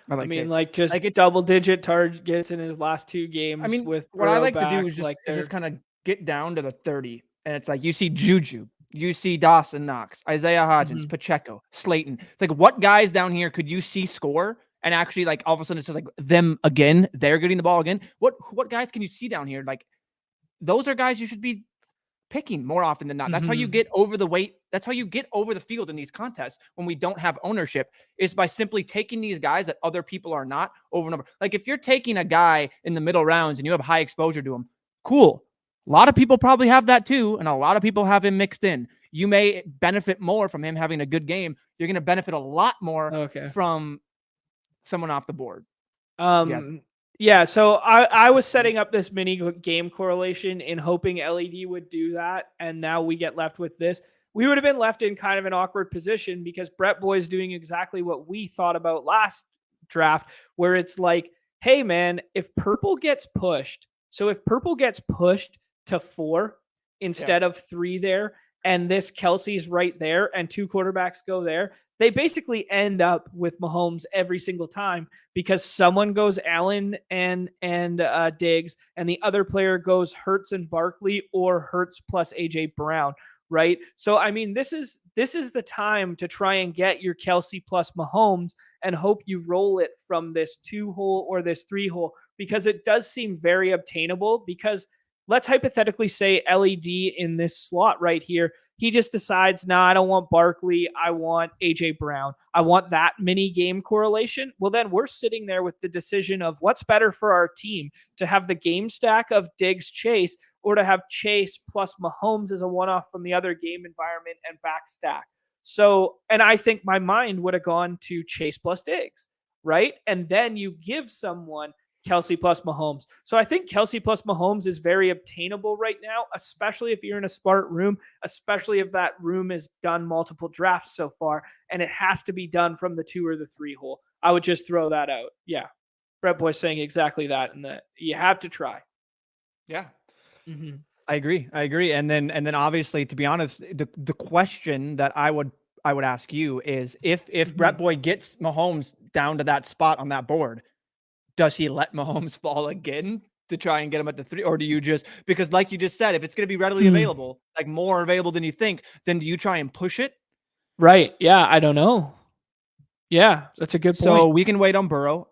I mean, like just like double-digit targets in his last two games. I mean, with what I like to do is just kind of get down to the 30, and it's like you see Juju, you see Dawson Knox, Isaiah Hodgins, Pacheco, Slayton. It's like, what guys down here could you see score? And actually, like, all of a sudden, it's just like them again. They're getting the ball again. What guys can you see down here? Like, those are guys you should be picking more often than not. That's how you get over the weight. That's how you get over the field in these contests when we don't have ownership, is by simply taking these guys that other people are not over and over. Like, if you're taking a guy in the middle rounds and you have high exposure to him, cool. A lot of people probably have that too, and a lot of people have him mixed in. You may benefit more from him having a good game. You're going to benefit a lot more from someone off the board. Yeah. Yeah, so I was setting up this mini game correlation in hoping LED would do that, and now we get left with this. We would have been left in kind of an awkward position because Brett Boy's doing exactly what we thought about last draft, where it's like, hey man, if purple gets pushed, so if purple gets pushed to 4 instead of 3 there, and this Kelsey's right there, and 2 quarterbacks go there, they basically end up with Mahomes every single time because someone goes Allen and Diggs, and the other player goes Hurts and Barkley or Hurts plus AJ Brown, right? So I mean, this is the time to try and get your Kelsey plus Mahomes and hope you roll it from this 2-hole or this 3-hole because it does seem very obtainable. Because let's hypothetically say LED in this slot right here, he just decides, nah, I don't want Barkley. I want AJ Brown. I want that mini game correlation. Well, then we're sitting there with the decision of what's better for our team, to have the game stack of Diggs Chase or to have Chase plus Mahomes as a one-off from the other game environment and back stack. So, and I think my mind would have gone to Chase plus Diggs, right? And then you give someone Kelsey plus Mahomes. So I think Kelsey plus Mahomes is very obtainable right now, especially if you're in a smart room, especially if that room has done multiple drafts so far, and it has to be done from the 2 or the 3 hole. I would just throw that out. Yeah. Brett Boy's saying exactly that, and that you have to try. Yeah. Mm-hmm. I agree. And then obviously, to be honest, the question that I would ask you is if Brett Boy gets Mahomes down to that spot on that board, does he let Mahomes fall again to try and get him at the 3? Or do you just, because like you just said, if it's going to be readily available, like more available than you think, then do you try and push it? Right. Yeah. I don't know. Yeah. That's a good point. So we can wait on Burrow.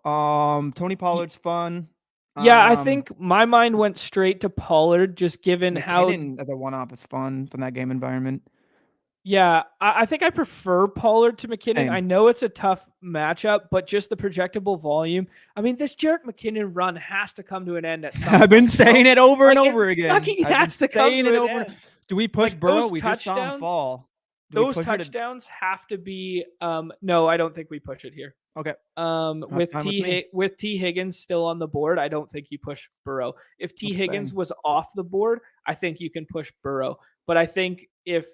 Tony Pollard's fun. Yeah. I think my mind went straight to Pollard, just given McKinnon how as a one-up is fun from that game environment. Yeah, I think I prefer Pollard to McKinnon. Same. I know it's a tough matchup, but just the projectable volume. I mean, this Jarek McKinnon run has to come to an end at some point. I've been saying it over and over It again. fucking has to come to an end. Do we push Like, Burrow? those We just saw him touchdowns, fall. those touchdowns have to be no, I don't think we push it here. Okay. With T Higgins still on the board, I don't think you push Burrow. If T Higgins was off the board, I think you can push Burrow. But I think if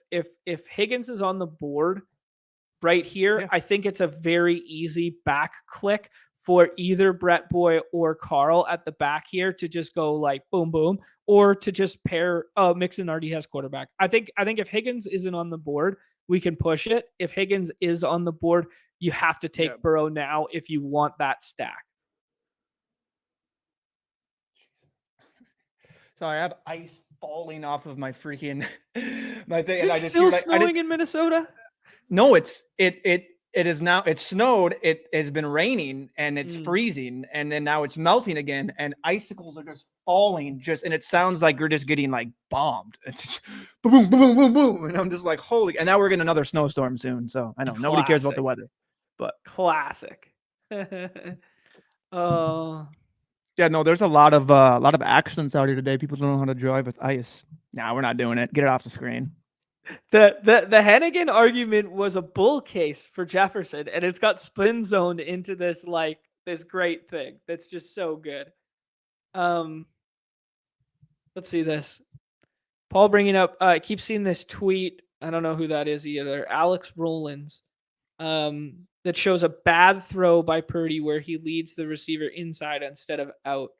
Higgins is on the board right here, I think it's a very easy back click for either Brett Boy or Carl at the back here to just go like boom boom, or to just pair. Oh, Mixon already has quarterback. I think if Higgins isn't on the board, we can push it. If Higgins is on the board, you have to take Burrow now if you want that stack. Sorry, I have ice falling off of my freaking my thing. Is it still snowing in Minnesota? No, it is now. It snowed. It has been raining and it's freezing, and then now it's melting again, and icicles are just falling. And it sounds like you're just getting like bombed. It's just boom, boom, boom, boom, boom, and I'm just like, holy! And now we're getting another snowstorm soon. So I know nobody cares about the weather, but classic. Oh. Yeah, no, there's a lot of accidents out here today. People don't know how to drive with ice. Nah, we're not doing it. Get it off the screen. The Hennigan argument was a bull case for Jefferson, and it's got spin zoned into this like this great thing that's just so good. Let's see this. Paul bringing up. I keep seeing this tweet. I don't know who that is either. Alex Rollins. That shows a bad throw by Purdy where he leads the receiver inside instead of out.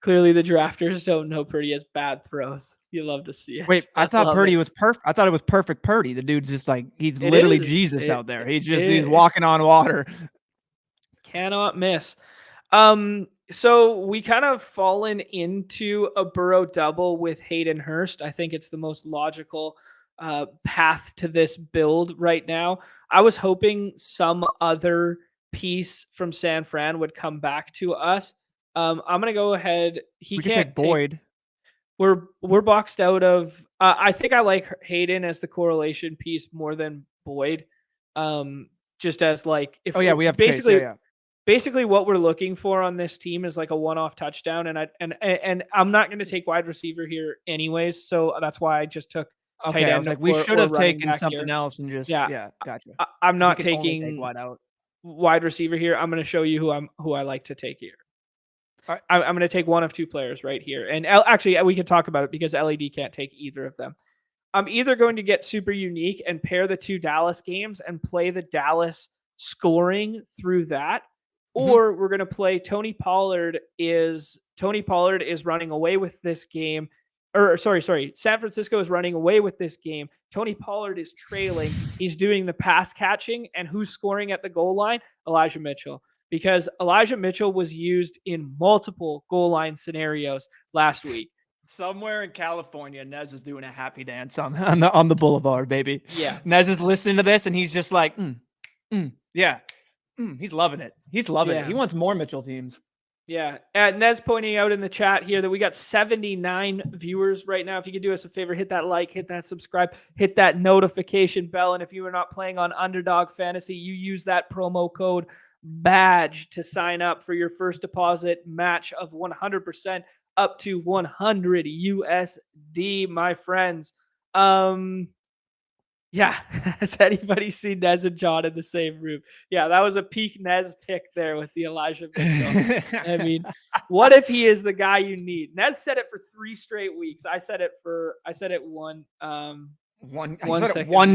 Clearly, the drafters don't know Purdy has bad throws. You love to see it. Wait, I thought Purdy was perfect. I thought it was perfect Purdy. The dude's just like, he's literally Jesus out there. He's walking on water. Cannot miss. So we kind of fallen into a Burrow double with Hayden Hurst. I think it's the most logical path to this build right now. I was hoping some other piece from San Fran would come back to us. I'm gonna go ahead. We can take Boyd. We're boxed out of. I think I like Hayden as the correlation piece more than Boyd. Just as like if we have basically Chase. Basically what we're looking for on this team is like a one-off touchdown, and I'm not going to take wide receiver here anyways, so that's why I just took tight end. Like we should have taken something else and just gotcha. I'm not taking wide out. wide receiver here, I'm going to show you who I like to take here. All right. I'm going to take one of two players right here. And actually, we can talk about it because LED can't take either of them. I'm either going to get super unique and pair the two Dallas games and play the Dallas scoring through that, or we're going to play Tony Pollard is running away with this game. Or sorry, San Francisco is running away with this game. Tony Pollard is trailing. He's doing the pass catching, and who's scoring at the goal line? Elijah Mitchell. Because Elijah Mitchell was used in multiple goal line scenarios last week. Somewhere in California, Nez is doing a happy dance on the boulevard, baby. Yeah. Nez is listening to this, and he's just like, yeah. He's loving it. He's loving it. He wants more Mitchell teams. Yeah. Nez pointing out in the chat here that we got 79 viewers right now. If you could do us a favor, hit that like, hit that subscribe, hit that notification bell. And if you are not playing on Underdog Fantasy, you use that promo code BADGE to sign up for your first deposit match of 100% up to 100 USD, my friends. Yeah. Has anybody seen Nez and John in the same room? Yeah, that was a peak Nez pick there with the Elijah Mitchell. I mean, what if he is the guy you need? Nez said it for 3 straight weeks. I said it one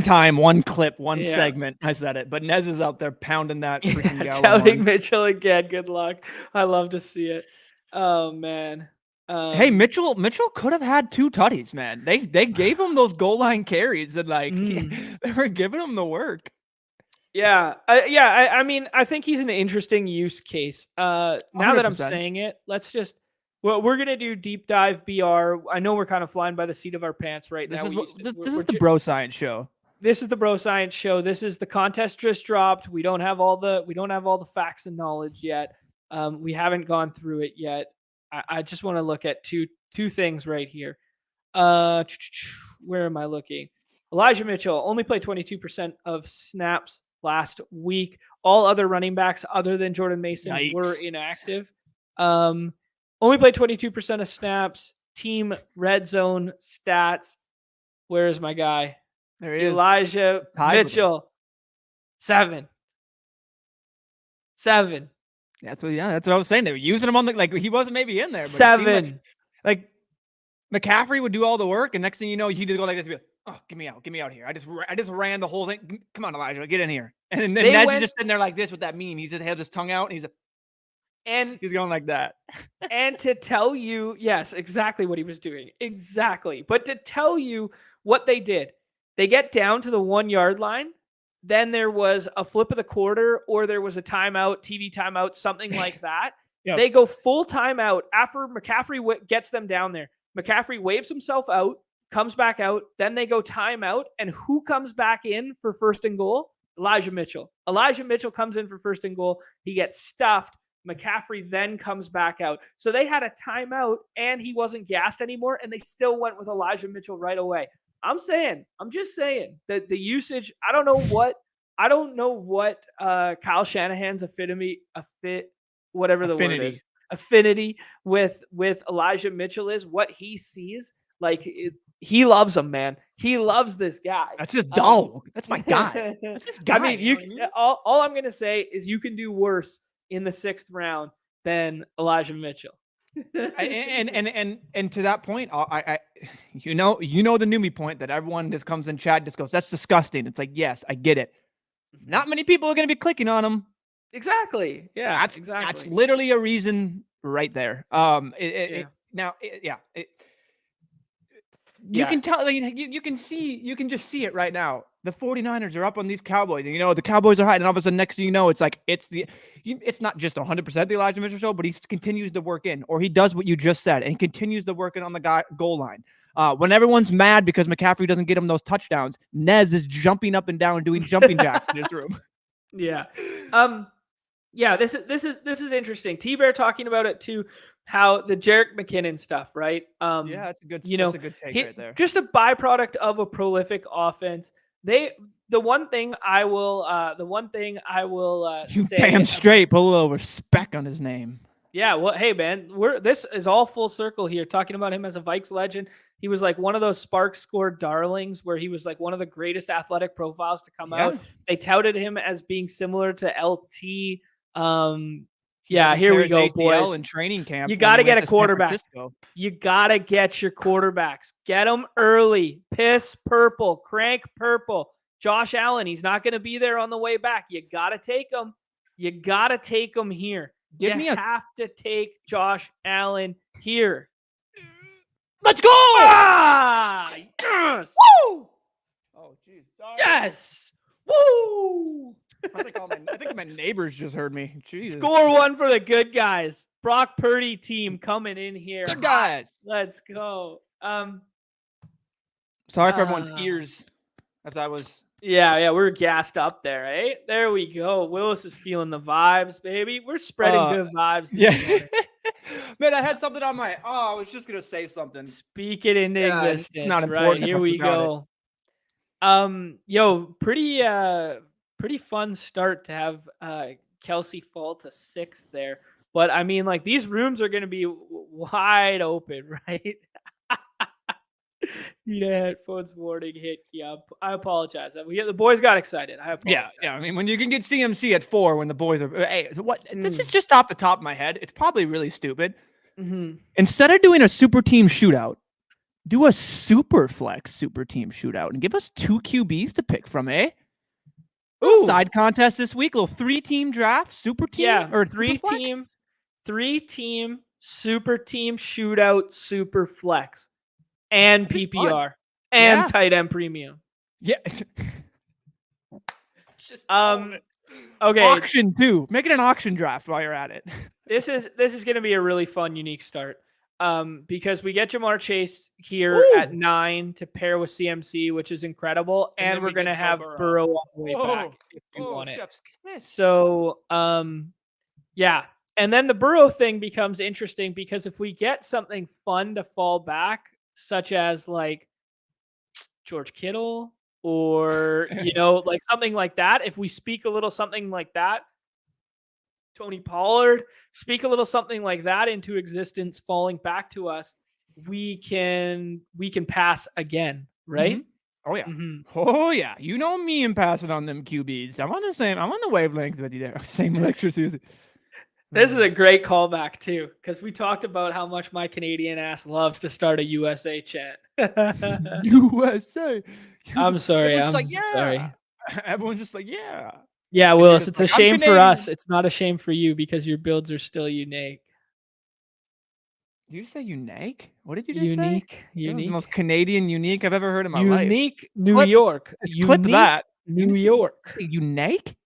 time, one clip, one segment. I said it, but Nez is out there pounding that freaking touting Mitchell again. Good luck. I love to see it. Oh man. Hey, Mitchell could have had 2 tutties, man. They gave him those goal line carries and they were giving him the work. Yeah. I mean, I think he's an interesting use case. Now 100%. That I'm saying it, we're going to do deep dive BR. I know we're kind of flying by the seat of our pants right now. This is the bro science show. This is the bro science show. This is the contest just dropped. We don't have all the facts and knowledge yet. We haven't gone through it yet. I just want to look at two things right here. Where am I looking? Elijah Mitchell only played 22% of snaps last week. All other running backs other than Jordan Mason were inactive. Only played 22% of snaps. Team red zone stats. Where is my guy? There he is. Elijah Mitchell. 7. That's what I was saying. They were using him on he wasn't maybe in there. But 7. Like McCaffrey would do all the work, and next thing you know, he'd just go like this, and be like, "Oh, get me out here! I just ran the whole thing. Come on, Elijah, get in here." And then Nez is just sitting there like this with that meme. He just has his tongue out, and he's going like that. And to tell you, yes, exactly what he was doing, exactly. But to tell you what they did, they get down to the 1 yard line. Then there was a flip of the quarter, or there was a timeout, TV timeout, something like that. Yep. They go full timeout after McCaffrey gets them down there. McCaffrey waves himself out, comes back out. Then they go timeout. And who comes back in for first and goal? Elijah Mitchell. Elijah Mitchell comes in for first and goal. He gets stuffed. McCaffrey then comes back out. So they had a timeout, and he wasn't gassed anymore, and they still went with Elijah Mitchell right away. I'm just saying that the usage, I don't know what Kyle Shanahan's affinity with Elijah Mitchell is, what he sees. He loves him, man. He loves this guy. That's his dog. That's my guy. That's his guy. I mean, all I'm going to say is you can do worse in the 6th round than Elijah Mitchell. and to that point, I the Newbie point that everyone just comes in chat just goes, that's disgusting. It's like, yes, I get it. Not many people are going to be clicking on them. Exactly. Yeah, that's literally a reason right there. You can tell, you can just see it right now. The 49ers are up on these Cowboys, and the Cowboys are high, and all of a sudden next thing you know, it's not just 100% the Elijah Mitchell show, but he continues to work in, or he does what you just said and continues to work in on the goal line. When everyone's mad because McCaffrey doesn't get him those touchdowns, Nez is jumping up and down doing jumping jacks in his room. Yeah. Yeah, this is interesting. T-Bear talking about it too, how the Jerick McKinnon stuff, right? Yeah, that's a good take right there. Just a byproduct of a prolific offense. The one thing I will say, damn straight, put a little respect on his name. Yeah, well, hey man, this is all full circle here. Talking about him as a Vikes legend, he was like one of those spark score darlings, where he was like one of the greatest athletic profiles to come Yeah. out. They touted him as being similar to LT. He Yeah, doesn't here tear we his go, ACL boys. in training camp You when got he to get went a to San quarterback. Francisco. You got to get your quarterbacks. Get them early. Piss purple. Crank purple. Josh Allen, he's not going to be there on the way back. You got to take him. You got to take him here. Give You me a have to take Josh Allen here. let's go! Ah! Yes! Woo! Oh, jeez. Sorry. Yes! Woo! I think my neighbors just heard me. Jesus. Score one for the good guys. Brock Purdy team coming in here. Good guys. Let's go. Sorry for everyone's ears as I was. Yeah, we're gassed up there, eh? There we go. Willis is feeling the vibes, baby. We're spreading good vibes this morning. Man, I had something on my. Oh, I was just gonna say something. Speak it into existence. It's not Right, important. here we go. Pretty fun start to have Kelsey fall to 6 there. But I mean, like, these rooms are gonna be wide open, right? Need a headphones warning hit. Yeah, I apologize. The boys got excited. I apologize. Yeah. I mean, when you can get CMC at 4 when the boys are. Hey, so what? This is Mm. just off the top of my head. It's probably really stupid. Mhm. Instead of doing a super team shootout, do a super flex super team shootout and give us 2 QBs to pick from, eh? Ooh. Side contest this week, little 3-team draft, super team, Yeah, or three super flex? team, super team shootout, super flex, and That'd be PPR, fun. and Yeah. tight end premium. Yeah. Just okay. Auction too. Make it an auction draft while you're at it. This is going to be a really fun, unique start. Because we get Jamar Chase here at 9 to pair with CMC, which is incredible, and we're going to have Burrow on the way back if you want it. So, yeah. And then the Burrow thing becomes interesting because if we get something fun to fall back, such as like George Kittle or, like something like that, if we speak a little something like that, Tony Pollard, speak a little something like that into existence, falling back to us, we can pass again, right? Mm-hmm. Oh yeah. Mm-hmm. Oh yeah. You know me and passing on them QBs. I'm on the wavelength with you there. Same electricity. This is a great callback too, because we talked about how much my Canadian ass loves to start a USA chant. USA. I'm sorry. Everyone's I'm like, yeah. sorry. Everyone's just like, yeah. Yeah, Willis, it's like, a shame for us. It's not a shame for you because your builds are still unique. Did you say unique? What did you just say? Unique. It was the most Canadian unique I've ever heard in my life. Unique New York. Clip that. New York. Say unique?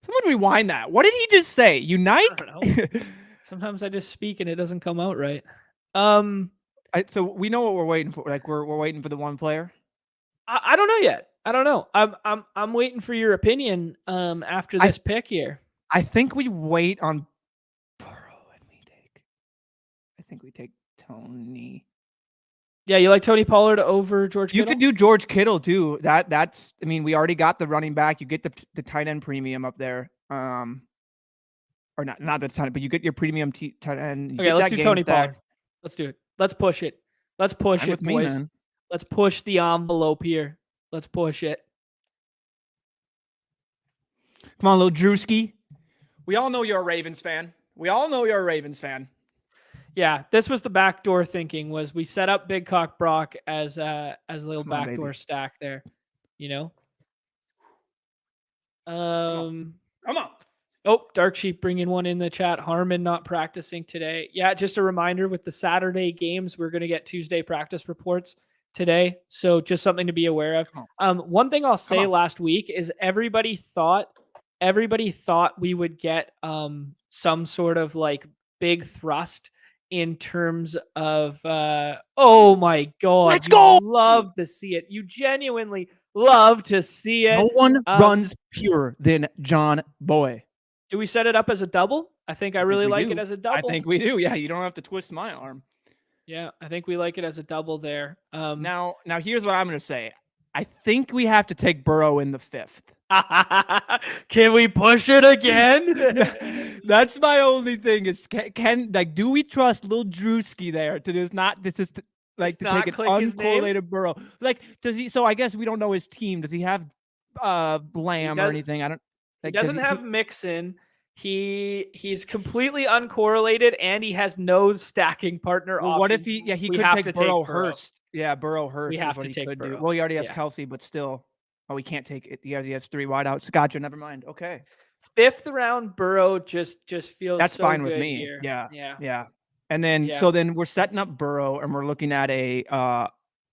Someone rewind that. What did he just say? Unite? I don't know. Sometimes I just speak and it doesn't come out right. So we know what we're waiting for. Like we're waiting for the one player. I don't know yet. I don't know. I'm waiting for your opinion after this pick here. I think we wait on Burrow and we take Tony. Yeah, you like Tony Pollard over George Kittle? You could do George Kittle too. That's I mean, we already got the running back. You get the tight end premium up there. Or not the tight end, but you get your premium tight end. Okay, let's do Tony Pollard. Let's do it. Let's push it. Let's push it, boys. Let's push the envelope here. Let's push it. Come on, little Drewski. We all know you're a Ravens fan. Yeah, this was the backdoor thinking. Was we set up Big Cock Brock as a little backdoor stack there, Come on. Oh, Dark Sheep bringing one in the chat. Harmon not practicing today. Yeah, just a reminder with the Saturday games, we're going to get Tuesday practice reports today. So just something to be aware of. One thing I'll say last week is everybody thought we would get some sort of like big thrust in terms of oh my god, let's go! Love to see it. You genuinely love to see it. No one runs purer than John Boy. Do we set it up as a double? I think I really like it as a double. I think we do. Yeah, you don't have to twist my arm. Yeah, I think we like it as a double there. Now here's what I'm going to say. I think we have to take Burrow in the 5th. Can we push it again? That's my only thing is can like do we trust little Drewski there to just not this is to, like to take an click his name? uncorrelated Burrow? Like does he? So I guess we don't know his team. Does he have Blam or anything? I don't. He Like, doesn't have Mixon. He's completely uncorrelated, and he has no stacking partner well, options. what if he? Yeah, he We could have take to Burrow Burrow. Hurst. Yeah, Burrow Hurst. We have is what to he take could do. Burrow. Well, he already has Yeah. Kelsey, but still. Oh, he can't take it. He has 3 wideouts. Gotcha. Never mind. Okay. 5th round Burrow just feels That's so fine good with me. here. Yeah. And then Yeah. so then we're setting up Burrow, and we're looking at a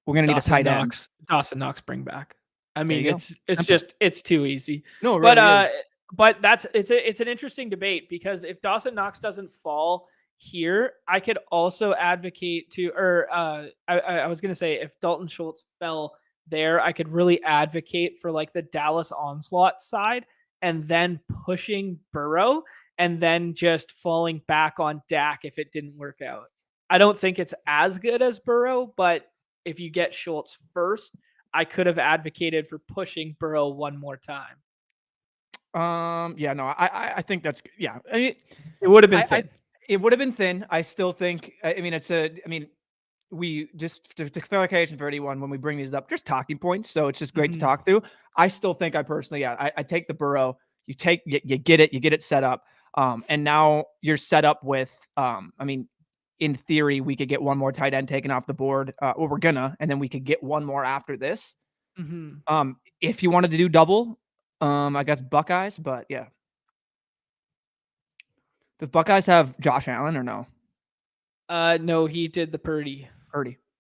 we're gonna need a tight end. Dawson Knox bring back. I mean, you go. it's Simple. just it's too easy. No, it really is. But it's an interesting debate because if Dawson Knox doesn't fall here, I could also advocate I was gonna say if Dalton Schultz fell there, I could really advocate for like the Dallas onslaught side and then pushing Burrow and then just falling back on Dak if it didn't work out. I don't think it's as good as Burrow, but if you get Schultz first, I could have advocated for pushing Burrow one more time. Yeah, no, I think that's yeah. I mean, it would have been thin. It would have been thin. I still think. I mean, we just to clarification for anyone when we bring these up, just talking points. So it's just great to talk through. I still think I personally, I take the Burrow. You get it set up. And now you're set up with. I mean, in theory, we could get one more tight end taken off the board. Well, we're gonna, and then we could get one more after this. If you wanted to do double. I guess Buckeyes, but yeah. Does Buckeyes have Josh Allen or no? No, he did the Purdy.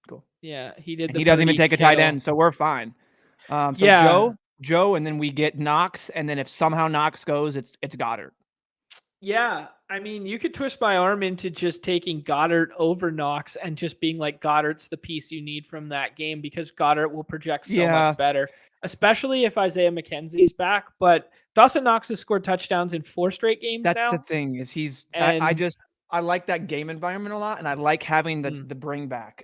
Cool. Yeah, he did. And he doesn't even take a tight end, so we're fine. Joe, and then we get Knox, and then if somehow Knox goes, it's Goddard. Yeah, I mean, you could twist my arm into just taking Goddard over Knox and just being like Goddard's the piece you need from that game because Goddard will project so much better. Especially if Isaiah McKenzie's back, but Dawson Knox has scored touchdowns in 4 straight games now. That's the thing is I like that game environment a lot, and I like having the bring back.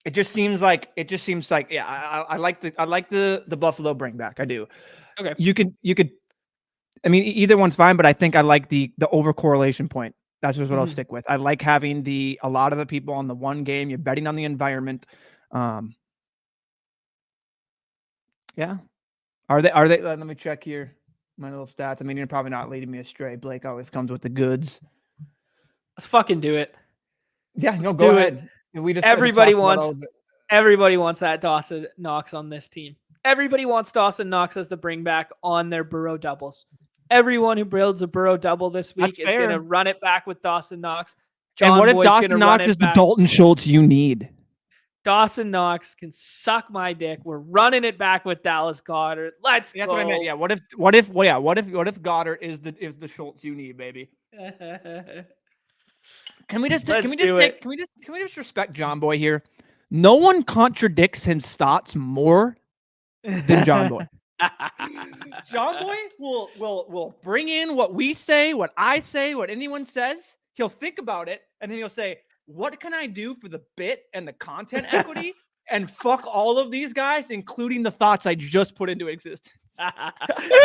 It just seems like yeah, I like the Buffalo bring back. I do. Okay. You could. I mean, either one's fine, but I think I like the over correlation point. That's just what I'll stick with. I like having a lot of the people on the one game. You're betting on the environment. Yeah. Are they? Let me check here. My little stats. I mean, you're probably not leading me astray. Blake always comes with the goods. Let's fucking do it. Yeah, no, go ahead. We just everybody wants that Dawson Knox on this team. Everybody wants Dawson Knox as the bring back on their Burrow doubles. Everyone who builds a Burrow double this week is going to run it back with Dawson Knox. And what if Dawson Knox is the Dalton Schultz you need? Dawson Knox can suck my dick. We're running it back with Dallas Goedert. Let's go. That's what I meant. Yeah. What if Goddard is the Schultz you need, baby? Can we just respect John Boy here? No one contradicts his thoughts more than John Boy. John Boy will bring in what we say, what I say, what anyone says. He'll think about it, and then he'll say, what can I do for the bit and the content equity? And fuck all of these guys, including the thoughts I just put into existence.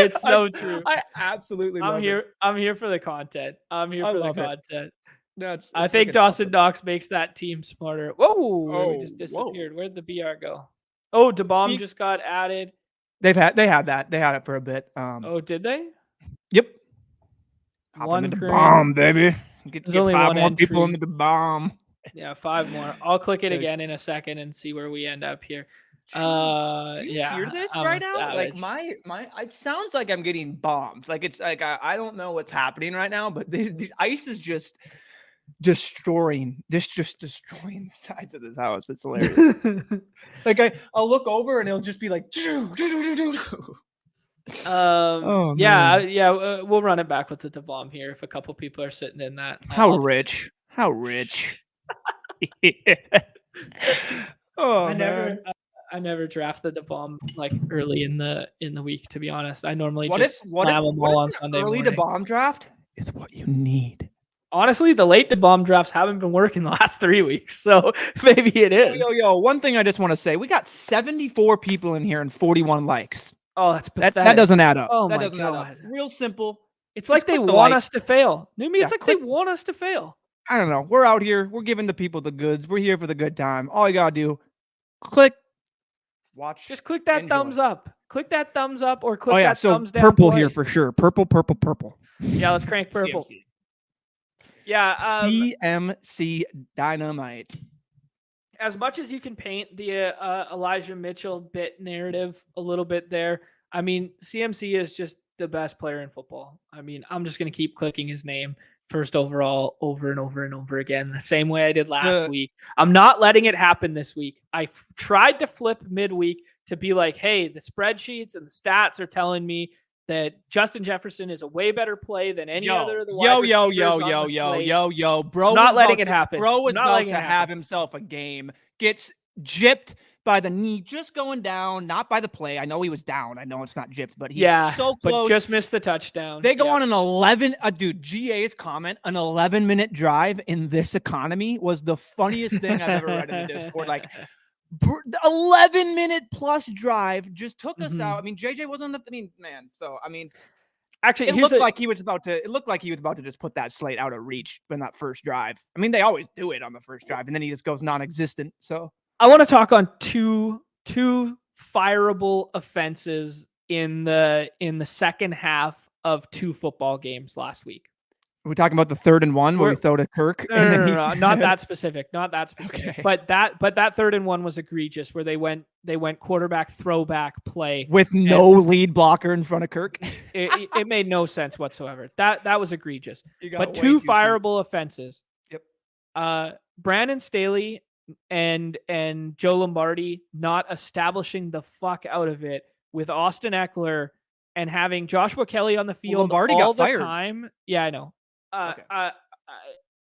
It's so true. I absolutely love it. I'm here for the content. I'm here for the content. It's I think Dawson Knox makes that team smarter. Whoa, we just disappeared. Where'd the BR go? Oh, DeBomb just got added. They had that. They had it for a bit. Oh, did they? Yep. One into the bomb, baby. Get only 5 more people into the bomb. Yeah, 5 more. I'll click it again in a second and see where we end up here. Do you hear this right now? Savage. Like my it sounds like I'm getting bombed. Like it's like I don't know what's happening right now, but the ice is just destroying the sides of this house. It's hilarious. Like I'll look over and it'll just be like we'll run it back with the bomb here if a couple people are sitting in that. How rich. Oh, I never drafted the bomb like early in the week, to be honest. I normally slam them all on Sunday morning. Early to bomb draft is what you need. Honestly, the late to bomb drafts haven't been working the last 3 weeks, so maybe it is. Yo, one thing I just want to say: we got 74 people in here and 41 likes. Oh, that's That pathetic. doesn't add up. Oh That my doesn't add up. god. Real simple. It's Just like they click the want like. us to fail. Numi, Yeah, it's like click. they want us to fail. I don't know. We're out here. We're giving the people the goods. We're here for the good time. All you gotta do, click, watch, Just click that enjoy. thumbs up. Click that thumbs up or Oh click yeah, that so thumbs down purple here twice. for sure. Purple. Yeah, let's crank purple. CMC. Yeah, CMC Dynamite. as much as you can paint the Elijah Mitchell bit narrative a little bit there, I mean, CMC is just the best player in football. I mean, I'm just going to keep clicking his name first overall over and over and over again, the same way I did last week. I'm not letting it happen this week. I tried to flip midweek to be like, hey, the spreadsheets and the stats are telling me that Justin Jefferson is a way better play than any other of the wide receivers on the slate. Bro, Not letting it happen. Bro was Not about letting to it have happen. himself a game. Gets gypped by the knee, just going down, not by the play. I know he was down. I know it's not gypped, but he's so close. But just missed the touchdown. They go on an 11. Dude, GA's comment, an 11-minute drive in this economy was the funniest thing I've ever read in the Discord. Like, 11-minute plus drive just took us out. I mean, JJ wasn't. I mean, man. So I mean, actually, it looked like he was about to. It looked like he was about to just put that slate out of reach in that first drive. I mean, they always do it on the first drive, and then he just goes non-existent. So I want to talk on two fireable offenses in the second half of two football games last week. We're talking about the 3rd and 1 where we throw to Kirk. No, not that specific. Not that specific. Okay. But that 3rd and 1 was egregious, where they went quarterback throwback play with no lead blocker in front of Kirk. It made no sense whatsoever. That was egregious. But two fireable offenses. Yep. Brandon Staley and Joe Lombardi not establishing the fuck out of it with Austin Eckler and having Joshua Kelly on the field all the time. Yeah, I know.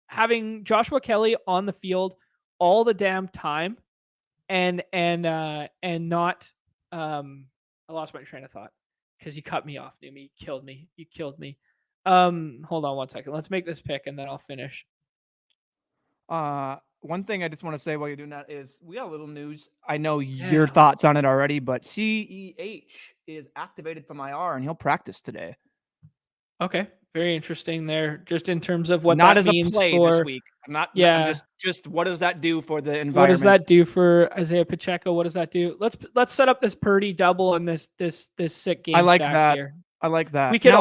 Having Joshua Kelly on the field all the damn time and not I lost my train of thought because you cut me off, Numi. You killed me. Hold on 1 second. Let's make this pick and then I'll finish. One thing I just want to say while you're doing that is we got a little news. I know your thoughts on it already, but CEH is activated from IR and he'll practice today. Okay, very interesting there. Just in terms of what not that as means a play for this week. I'm not. Yeah. Just what does that do for the environment? What does that do for Isaiah Pacheco? What does that do? Let's set up this Purdy double and this sick game. I like stack that. Here. I like that. We could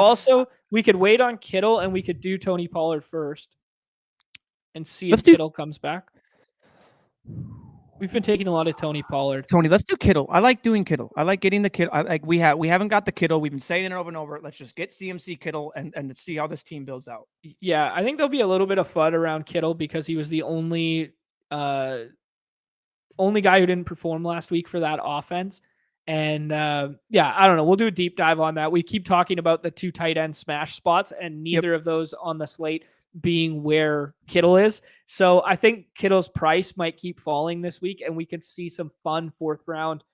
we could wait on Kittle and we could do Tony Pollard first, and see if Kittle comes back. We've been taking a lot of Tony Pollard. Tony, let's do Kittle. I like doing Kittle. I like getting the Kittle. We haven't got the Kittle. We've been saying it over and over. Let's just get CMC Kittle and see how this team builds out. Yeah, I think there'll be a little bit of FUD around Kittle because he was the only guy who didn't perform last week for that offense. And I don't know. We'll do a deep dive on that. We keep talking about the 2 tight end smash spots, and neither of those on the slate being where Kittle is. So I think Kittle's price might keep falling this week, and we could see some fun 4th round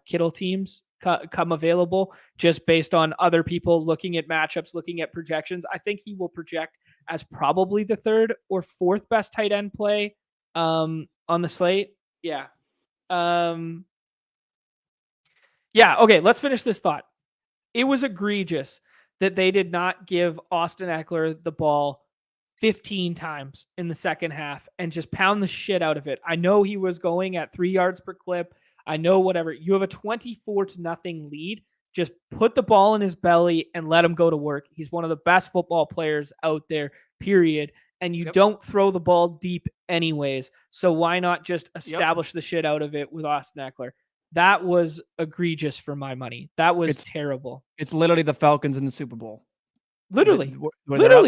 Kittle teams come available just based on other people looking at matchups, looking at projections. I think he will project as probably the 3rd or 4th best tight end play on the slate. Yeah. Okay, let's finish this thought. It was egregious that they did not give Austin Eckler the ball 15 times in the second half and just pound the shit out of it. I know he was going at 3 yards per clip. I know whatever. You have a 24-0 lead. Just put the ball in his belly and let him go to work. He's one of the best football players out there, period. And you don't throw the ball deep anyways. So why not just establish the shit out of it with Austin Eckler? That was egregious for my money. That was terrible. It's literally the Falcons in the Super Bowl. Literally,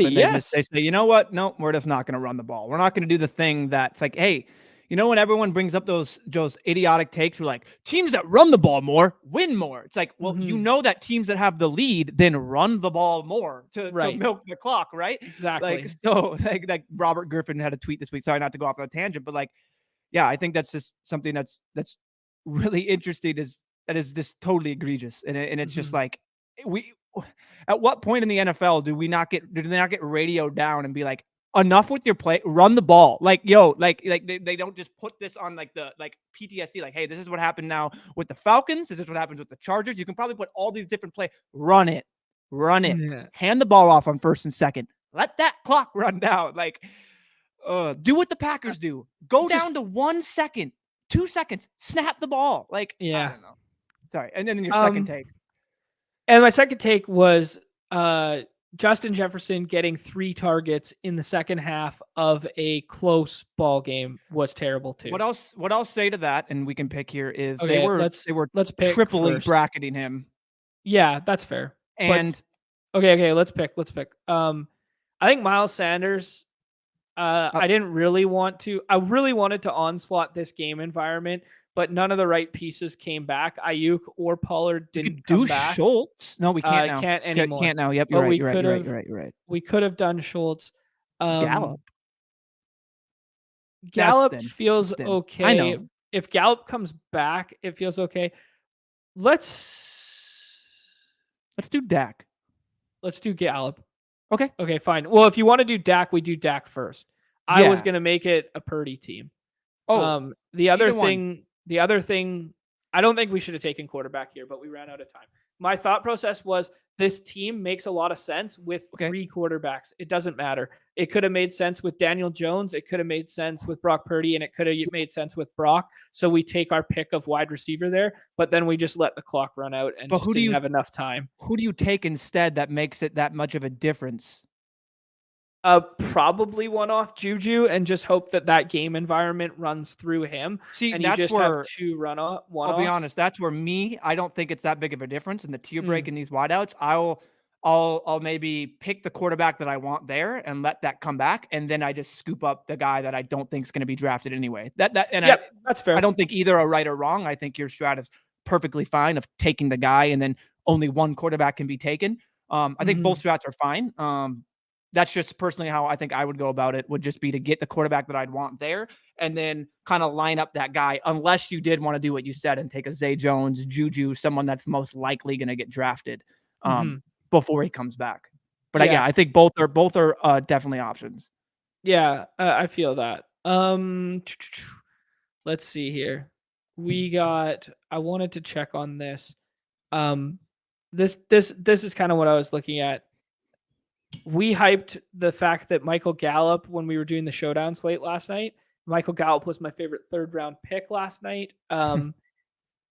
yes. They say, you know what? No, we're just not going to run the ball. We're not going to do the thing that's like, hey, you know, when everyone brings up those idiotic takes, we're like, teams that run the ball more win more. It's like, well, you know that teams that have the lead then run the ball more to milk the clock, right? Exactly. Like Robert Griffin had a tweet this week. Sorry not to go off on a tangent, but I think that's just something that's really interesting. That is just totally egregious, and it's just like at what point in the NFL do they not get radioed down and be like, enough with your play, run the ball. Like, yo, like they don't just put this on like the like PTSD, like, hey, this is what happened now with the Falcons. This is what happens with the Chargers. You can probably put all these different play. Run it. Yeah. Hand the ball off on first and second. Let that clock run down. Like, do what the Packers do. Go down to 1 second, 2 seconds, snap the ball. Like, I Yeah. don't know. Sorry. And then your second take. And my second take was Justin Jefferson getting 3 targets in the second half of a close ball game was terrible too. What I'll say to that, and we can pick here, is Okay, they were let's pick triply first. bracketing him. Yeah, that's fair. And okay, let's pick. I think Miles Sanders. I didn't really want to. I really wanted to onslaught this game environment, but none of the right pieces came back. Ayuk or Pollard didn't come back. Schultz. No, we can't now. Can't anymore. Can't now. Yep, But you're right. We could have done Schultz. Gallup. Gallup feels okay. I know. If Gallup comes back, it feels okay. Let's do Dak. Let's do Gallup. Okay, fine. Well, if you want to do Dak, we do Dak first. I was going to make it a Purdy team. The other thing, I don't think we should have taken quarterback here, but we ran out of time. My thought process was this team makes a lot of sense with 3 quarterbacks. It doesn't matter. It could have made sense with Daniel Jones. It could have made sense with Brock Purdy, and it could have made sense with Brock. So we take our pick of wide receiver there, but then we just let the clock run out and just didn't have enough time. Who do you take instead that makes it that much of a difference? Probably one-off Juju and just hope that game environment runs through him. See, and that's you just where have 2 one-offs. I'll be honest. That's where I don't think it's that big of a difference in the tier break in these wideouts. I'll maybe pick the quarterback that I want there and let that come back, and then I just scoop up the guy that I don't think is going to be drafted anyway. That's fair. I don't think either are right or wrong. I think your strat is perfectly fine of taking the guy and then only one quarterback can be taken. I think both strats are fine. That's just personally how I think I would go about it, would just be to get the quarterback that I'd want there and then kind of line up that guy, unless you did want to do what you said and take a Zay Jones, Juju, someone that's most likely going to get drafted before he comes back. But yeah, I think both are definitely options. Yeah, I feel that. Let's see here. I wanted to check on this. This is kind of what I was looking at. We hyped the fact that Michael Gallup, when we were doing the showdown slate last night, Michael Gallup was my favorite 3rd round pick last night.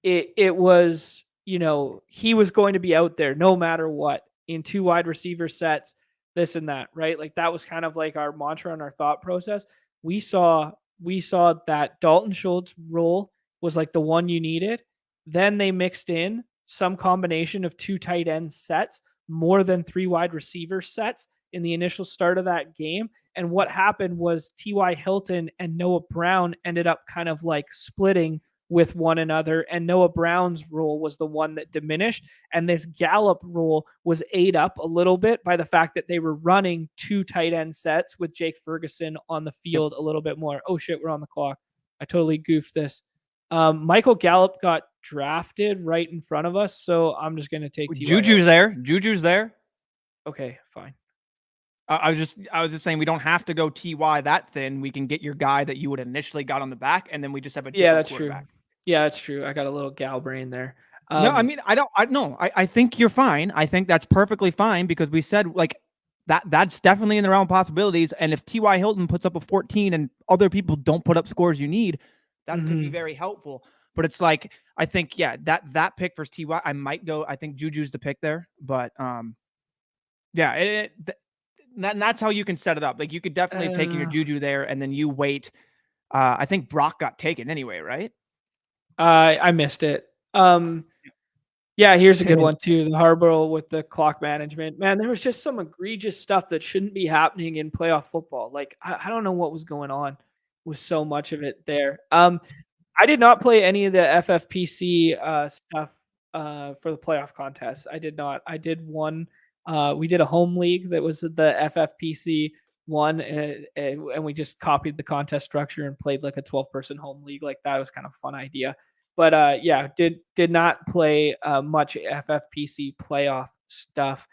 It was, he was going to be out there no matter what in 2 wide receiver sets, this and that, right? Like that was kind of like our mantra and our thought process. We saw that Dalton Schultz role was like the one you needed. Then they mixed in some combination of 2 tight end sets, more than 3 wide receiver sets in the initial start of that game. And what happened was T.Y. Hilton and Noah Brown ended up kind of like splitting with one another. And Noah Brown's role was the one that diminished. And this Gallup role was ate up a little bit by the fact that they were running 2 tight end sets with Jake Ferguson on the field a little bit more. Oh shit, we're on the clock. I totally goofed this. Michael Gallup got drafted right in front of us, so I'm just going to take Juju's there. Juju's there. Okay, fine. I was just saying we don't have to go TY that thin. We can get your guy that you would initially got on the back, and then we just have a that's true. Yeah, that's true. I got a little gal brain there. No, I mean I think you're fine. I think that's perfectly fine because we said like that's definitely in the realm of possibilities. And if T.Y. Hilton puts up a 14 and other people don't put up scores you need, that could be very helpful. But it's like, I think, that pick versus T.Y., I might go, I think Juju's the pick there. But that's how you can set it up. Like you could definitely have taken your Juju there and then you wait. I think Brock got taken anyway, right? I missed it. Yeah, here's a good one too. The Harborough with the clock management. Man, there was just some egregious stuff that shouldn't be happening in playoff football. Like, I don't know what was going on with so much of it there. I did not play any of the FFPC stuff for the playoff contest. I did not. I did one. We did a home league that was the FFPC one, and we just copied the contest structure and played like a 12-person home league like that. It was kind of a fun idea. But did not play much FFPC playoff stuff.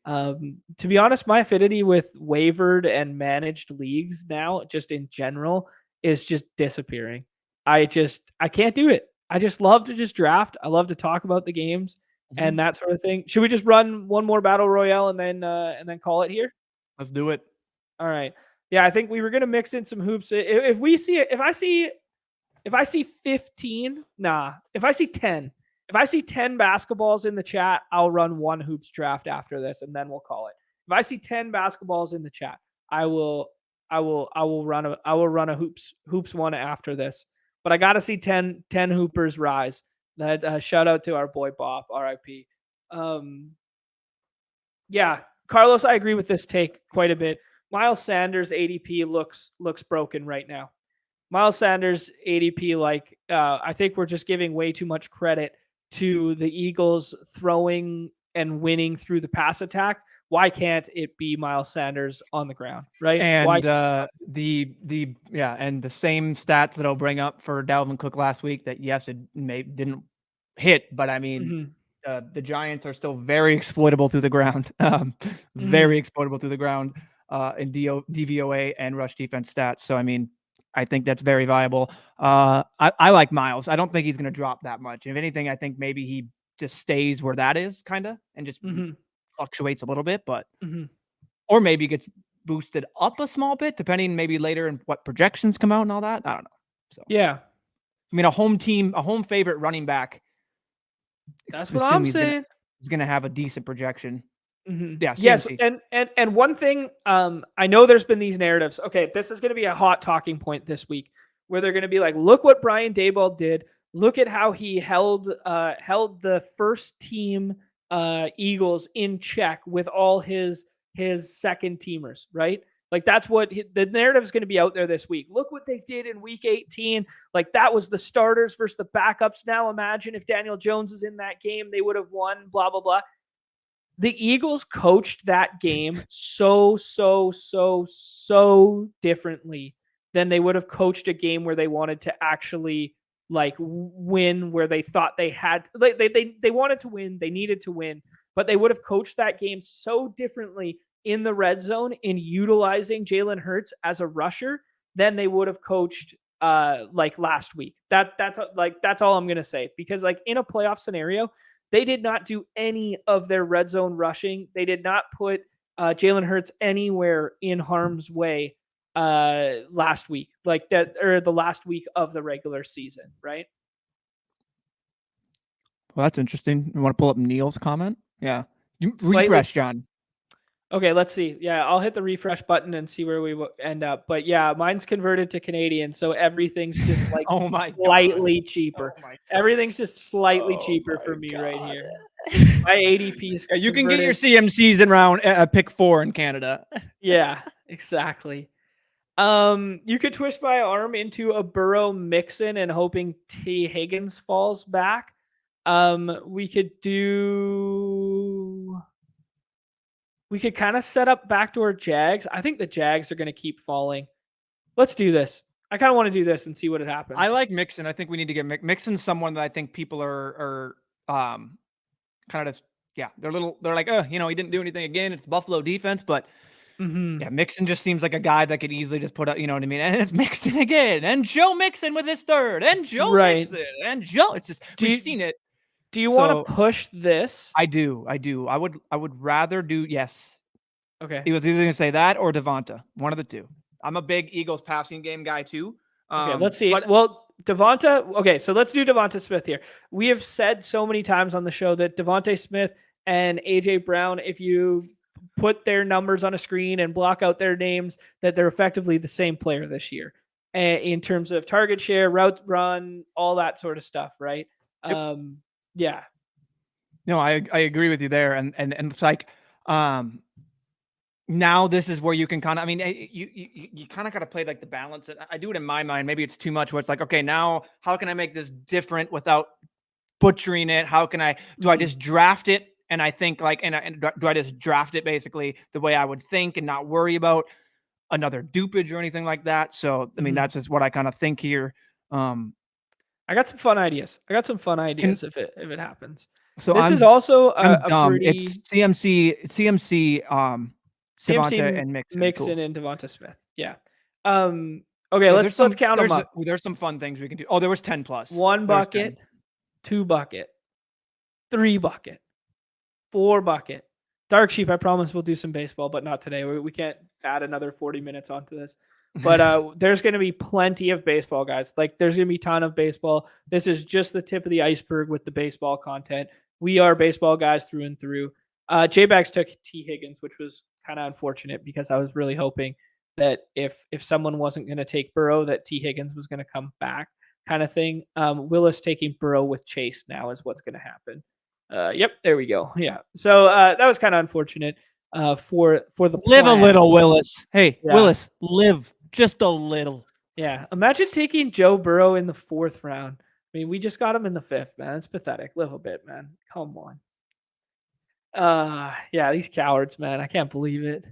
To be honest, my affinity with wavered and managed leagues now, just in general, is just disappearing. I can't do it. I just love to just draft. I love to talk about the games and that sort of thing. Should we just run one more battle royale and then call it here? Let's do it. All right. Yeah, I think we were gonna mix in some hoops. If we see it, if I see 15, nah. If I see 10, if I see 10 basketballs in the chat, I'll run one hoops draft after this, and then we'll call it. If I see 10 basketballs in the chat, I will run a hoops one after this. But I gotta see 10 hoopers rise. That shout out to our boy Bob, RIP. Yeah, Carlos, I agree with this take quite a bit. Miles Sanders ADP looks broken right now. Miles Sanders ADP, I think we're just giving way too much credit to the Eagles throwing and winning through the pass attack. Why can't it be Miles Sanders on the ground, right? And and the same stats that I'll bring up for Dalvin Cook last week, that yes, it didn't hit, but I mean, the Giants are still very exploitable through the ground, very exploitable through the ground in DVOA and rush defense stats. So I mean, I think that's very viable. I like Miles. I don't think he's going to drop that much. If anything, I think maybe he just stays where that is, kind of, and just fluctuates a little bit, but or maybe gets boosted up a small bit, depending maybe later in what projections come out and all that. I don't know. So yeah, I mean, a home favorite running back. That's what I'm saying. He's going to have a decent projection. Yeah. Yes. And one thing, I know there's been these narratives. Okay, this is going to be a hot talking point this week, where they're going to be like, look what Brian Daboll did. Look at how he held the first team Eagles in check with all his second teamers, right? Like that's what the narrative is going to be out there this week. Look what they did in week 18. Like that was the starters versus the backups. Now imagine if Daniel Jones is in that game, they would have won, blah, blah, blah. The Eagles coached that game so differently than they would have coached a game where they wanted to actually like win, where they thought they had, they wanted to win, they needed to win, but they would have coached that game so differently in the red zone in utilizing Jalen Hurts as a rusher than they would have coached like last week. That's all I'm going to say, because like in a playoff scenario, they did not do any of their red zone rushing. They did not put Jalen Hurts anywhere in harm's way last week, like that, or the last week of the regular season, right? Well, that's interesting. You want to pull up Neil's comment? Yeah. Refresh, John. Okay, let's see. Yeah, I'll hit the refresh button and see where we end up. But yeah, mine's converted to Canadian, so everything's just like slightly cheaper. Everything's just slightly cheaper for me right here. My ADP's you can get your CMCs in round pick 4 in Canada. Yeah, exactly. You could twist my arm into a Burrow Mixon and hoping T. Higgins falls back. We could kind of set up backdoor Jags. I think the Jags are going to keep falling. Let's do this. I kind of want to do this and see what it happens. I like Mixon. I think we need to get Mixon, someone that I think people are kind of just, yeah, they're like, oh, he didn't do anything again. It's Buffalo defense, but yeah, Mixon just seems like a guy that could easily just put up, you know what I mean? And it's Mixon again, and Joe Mixon with his third, and Joe Mixon, and Joe. It's just, we've seen it. Do you want to push this? I do. I would rather do, yes. Okay. He was either going to say that or Devonta. One of the two. I'm a big Eagles passing game guy too. Okay, let's see. Well, Devonta. Okay, so let's do Devonta Smith here. We have said so many times on the show that Devonta Smith and AJ Brown, if you put their numbers on a screen and block out their names, that they're effectively the same player this year in terms of target share, route run, all that sort of stuff, right? Yep. Yeah. No, I agree with you there. And it's like, now this is where you can kind of, I mean, you kind of got to play like the balance. I do it in my mind. Maybe it's too much where it's like, okay, now how can I make this different without butchering it? How can do I just draft it? And I think like, and do I just draft it basically the way I would think and not worry about another dupage or anything like that? So, I mean, that's just what I kind of think here. I got some fun ideas. If it happens. So This is also I'm a dumb. pretty It's CMC, Devonta CMC and Mixon. Cool. Mixon and Devonta Smith. Yeah. Okay, Yeah, let's count them up. there's some fun things we can do. Oh, there was 10 plus. 1 There was 10. bucket, 2 bucket, 3 bucket, 4 bucket. Dark Sheep, I promise we'll do some baseball, but not today. We can't add another 40 minutes onto this. But there's going to be plenty of baseball, guys. Like, there's going to be a ton of baseball. This is just the tip of the iceberg with the baseball content. We are baseball guys through and through. J-Bags took T. Higgins, which was kind of unfortunate because I was really hoping that if someone wasn't going to take Burrow, that T. Higgins was going to come back, kind of thing. Willis taking Burrow with Chase now is what's going to happen. Yep, there we go. Yeah. So that was kind of unfortunate for the live plan. a little, Willis. Hey, Yeah. Willis, live just a little. Yeah. Imagine taking Joe Burrow in the 4th round. I mean, we just got him in the 5th, man. It's pathetic. Live a bit, man. Come on. Yeah, these cowards, man. I can't believe it.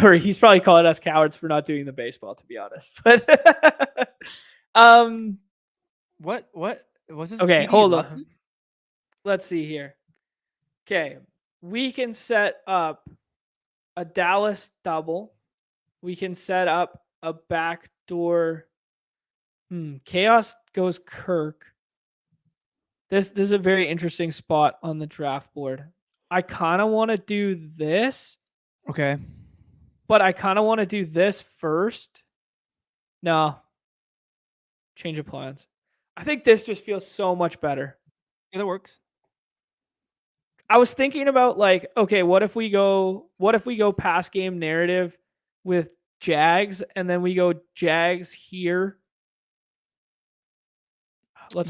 Or he's probably calling us cowards for not doing the baseball, to be honest. But What was this? okay, TD hold Lucky? on. Let's see here. Okay, we can set up a Dallas double. We can set up a backdoor. Chaos goes Kirk. This is a very interesting spot on the draft board. I kind of want to do this, Okay. but I kind of want to do this first. No. Change of plans. I think this just feels so much better. Yeah, that works. I was thinking about, like, okay, what if we go pass game narrative with Jags and then we go Jags here? Let's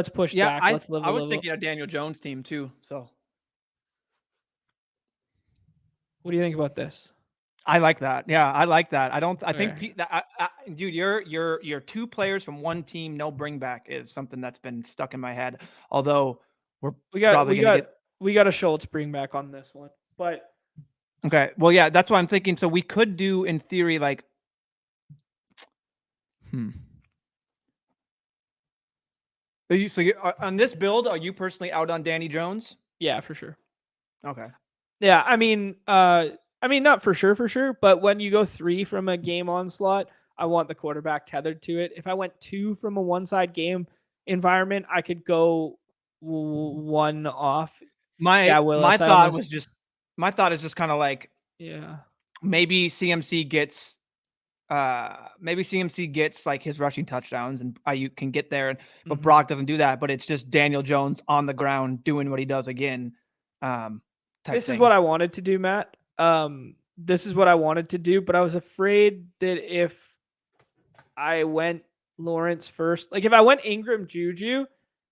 push Dak. Let's live I a was little. thinking of Daniel Jones' team too. So What do you think about this? I like that. Yeah, I like that. I think Okay. dude, your 2 players from one team, no bring back is something that's been stuck in my head. Although We got probably gonna get a Schultz bring back on this one, but okay. Well, yeah, that's what I'm thinking. So we could do in theory like, on this build, are you personally out on Danny Jones? yeah, for sure. Okay. Yeah, I mean, not for sure, but when you go 3 from a game on slot, I want the quarterback tethered to it. If I went 2 from a one-side game environment, I could go 1 off. My Willis, thought is just kind of like yeah. maybe CMC gets like his rushing touchdowns and Ayuk can get there, but Brock doesn't do that. But it's just Daniel Jones on the ground doing what he does again. This is what I wanted to do, Matt. This is what I wanted to do, but I was afraid that if I went Lawrence first, like if I went Ingram Juju,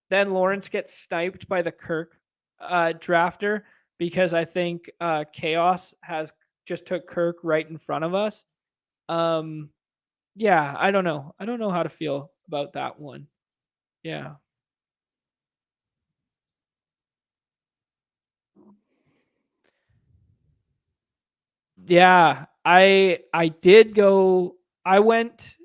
then Lawrence gets sniped by the Kirk drafter because I think Chaos has just took Kirk right in front of us. Yeah, I don't know. I don't know how to feel about that one. Yeah. Yeah, I did go. I went.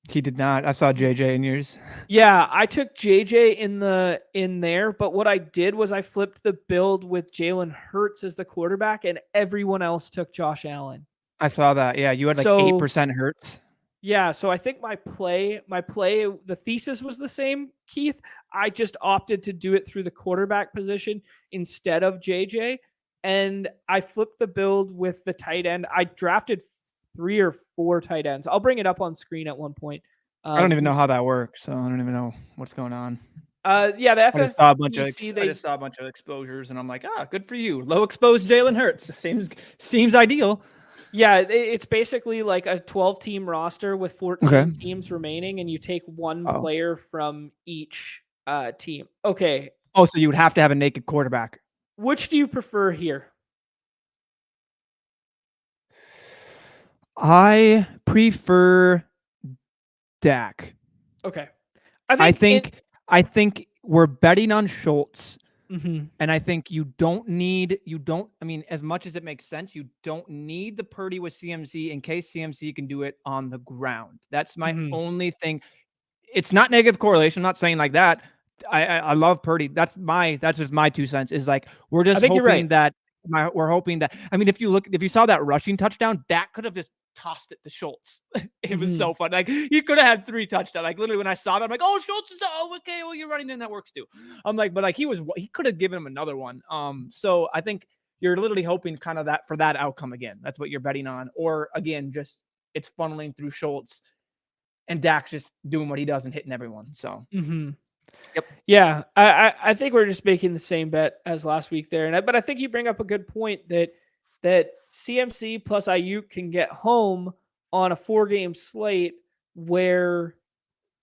He did not. I saw JJ in yours. Yeah, I took JJ in there, but what I did was I flipped the build with Jalen Hurts as the quarterback, and everyone else took Josh Allen. I saw that. Yeah, you had like 8% Hurts. Yeah, so I think my play, the thesis was the same, Keith. I just opted to do it through the quarterback position instead of JJ. And I flipped the build with the tight end. I drafted 3 or 4 tight ends. I'll bring it up on screen at one point. I don't even know how that works, so I don't even know what's going on. Yeah, the FFPC, I just saw a bunch of exposures, and I'm like, good for you. Low exposed Jalen Hurts seems ideal. Yeah, it's basically like a 12-team roster with 14 teams remaining, and you take one player from each team. Okay. Oh, so you would have to have a naked quarterback. Which do you prefer here? I prefer Dak. Okay. I think we're betting on Schultz. Mm-hmm. And I think as much as it makes sense, you don't need the Purdy with CMC in case CMC can do it on the ground. That's my only thing. It's not negative correlation. I'm not saying like that. I love Purdy. That's just my 2 cents. Is like we're I just think you're hoping right. we're hoping that. I mean, if you saw that rushing touchdown, Dak could have just tossed it to Schultz. It was so fun. Like he could have had 3 touchdowns. Like literally, when I saw that, I'm like, oh, Schultz is okay. Well, you're running in, that works too. I'm like, but like he could have given him another one. So I think you're literally hoping kind of that for that outcome again. That's what you're betting on, or again, just it's funneling through Schultz and Dak's just doing what he does and hitting everyone. So. Yep. Yeah, I think we're just making the same bet as last week there, but I think you bring up a good point that CMC plus Ayuk can get home on a 4-game slate where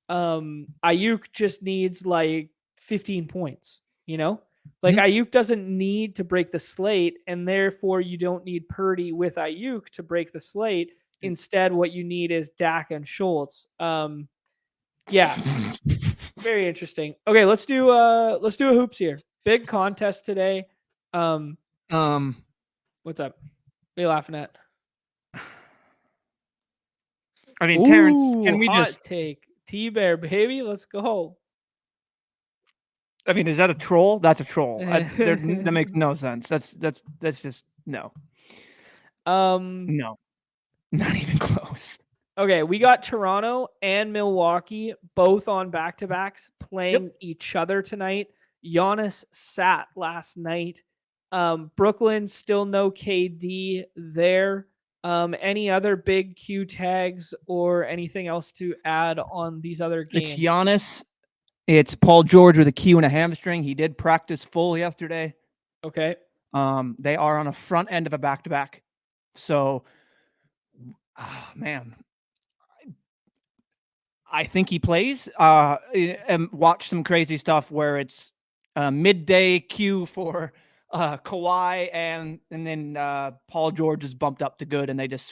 Ayuk just needs like 15 points, Like Mhm. Ayuk doesn't need to break the slate, and therefore you don't need Purdy with Ayuk to break the slate. Instead, what you need is Dak and Schultz. Yeah, very interesting. Okay, let's do a hoops here. Big contest today. Um, Um, what's up? What are you laughing at? I mean, Terrence, Ooh, can we hot just? take. T-Bear, baby. Let's go. I mean, is that a troll? That's a troll. That makes no sense. That's just no, um, no, not even close. okay, we got Toronto and Milwaukee both on back-to-backs Yep. playing each other tonight. Giannis sat last night. Brooklyn still no KD there. Any other big Q tags or anything else to add on these other It's games? Giannis. It's Paul George with a Q and a hamstring. He did practice full yesterday. Okay. They are on a front end of a back-to-back. So, man, I think he plays. And watch some crazy stuff where it's midday Q for Kawhi, and then Paul George is bumped up to good, and they just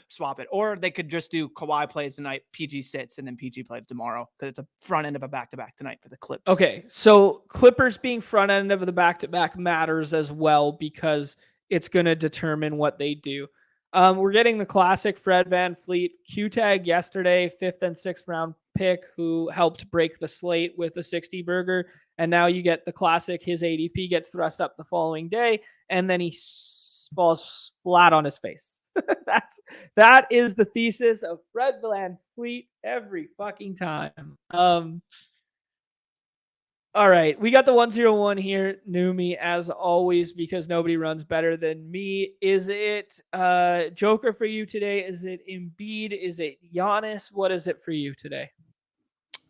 swap it, or they could just do Kawhi plays tonight, PG sits, and then PG plays tomorrow because it's a front end of a back-to-back tonight for the Clips. Okay. So Clippers being front end of the back-to-back matters as well because it's going to determine what they do. We're getting the classic Fred VanVleet Q tag yesterday, 5th and 6th round pick who helped break the slate with a 60 burger. And now you get the classic, his ADP gets thrust up the following day, and then he falls flat on his face. That is the thesis of Fred VanVleet every fucking time. All right, we got the 101 here, Numi, as always, because nobody runs better than me. Is it Joker for you today? Is it Embiid? Is it Giannis? What is it for you today?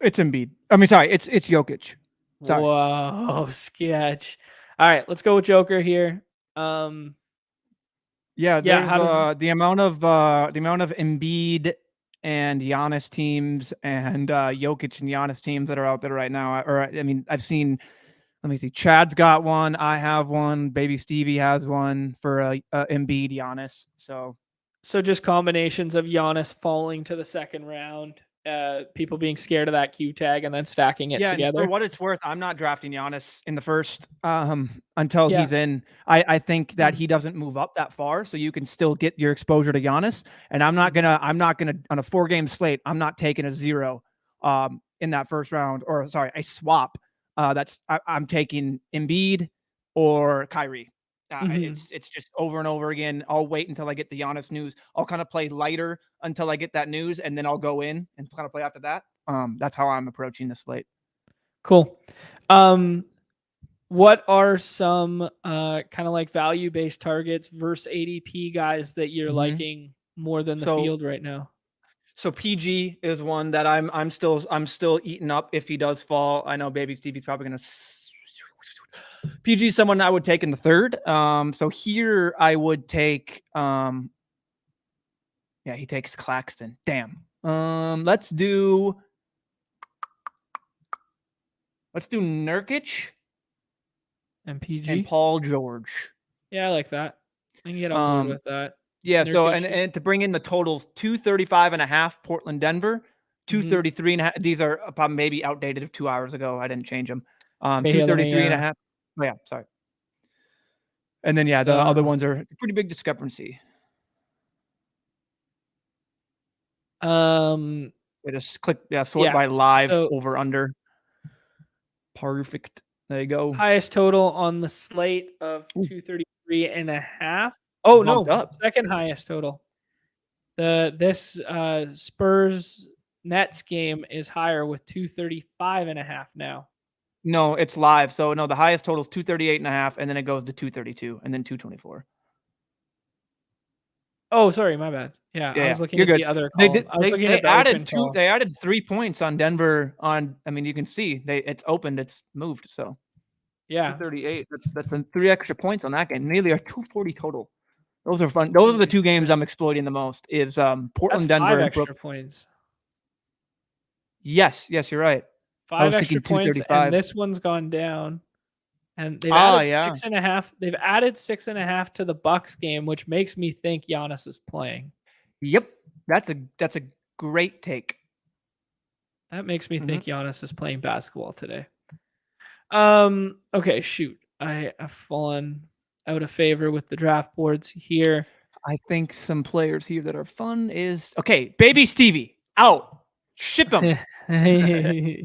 It's Embiid. I mean, sorry, it's Jokic. Sorry. Whoa, sketch. All right, let's go with Joker here. Yeah, Yeah, there's how does the amount of Embiid and Giannis teams and Jokic and Giannis teams that are out there right now. Or I mean, I've seen. Let me see. Chad's got one. I have one. Baby Stevie has one for Embiid, Giannis. So just combinations of Giannis falling to the second round, people being scared of that Q tag, and then stacking it yeah, and for together. what it's worth, I'm not drafting Giannis in the first until Yeah. he's in. I think that he doesn't move up that far, so you can still get your exposure to Giannis. And I'm not gonna on a 4-game slate. I'm not taking a 0 in that first round, or sorry, a swap. I'm taking Embiid or Kyrie. It's just over and over again. I'll wait until I get the Giannis news. I'll kind of play lighter until I get that news, and then I'll go in and kind of play after that. That's how I'm approaching the slate. Cool. What are some kind of like value-based targets versus ADP guys that you're liking more than the field right now? So PG is one that I'm still eating up if he does fall. I know Baby Stevie's probably gonna. PG is someone I would take in the third. So here I would take. Yeah, he takes Claxton. Damn. Let's do Nurkic And PG? and Paul George. Yeah, I like that. I can get on board with that. Yeah, so Nurkic. and to bring in the totals, 235.5 Portland, Denver, 233.5. These are probably maybe outdated of 2 hours ago. I didn't change them. 233.5. Oh, yeah, sorry. And then the other ones are a pretty big discrepancy. Um I just click sort by live over under. Perfect. There you go. Highest total on the slate of Ooh. 233.5. Oh Bumped no, up. second highest total. This Spurs Nets game is higher with 235.5 now. No, it's live. So no, the highest total is 238.5, and then it goes to 232, and then 224. Oh, sorry, my bad. Yeah, I Yeah, was looking you're at the good. other They column. did. I was looking They at the open column. They added 3 points on Denver. I mean, you can see it's opened. It's moved. So Yeah, 238. That's been 3 extra points on that game. Nearly a 240 total. Those are fun. Those are the 2 games I'm exploiting the most. Is that's Portland, Denver, 5 and extra points. Yes, you're right. I 5 was extra thinking points, and 235. this one's gone down. And they've Ah, added yeah. 6.5. They've added 6.5 to the Bucks game, which makes me think Giannis is playing. Yep. That's a great take. That makes me Mhm. think Giannis is playing basketball today. Okay, shoot. I have fallen out of favor with the draft boards here. I think some players here that are fun is okay. Baby Stevie out. Ship him.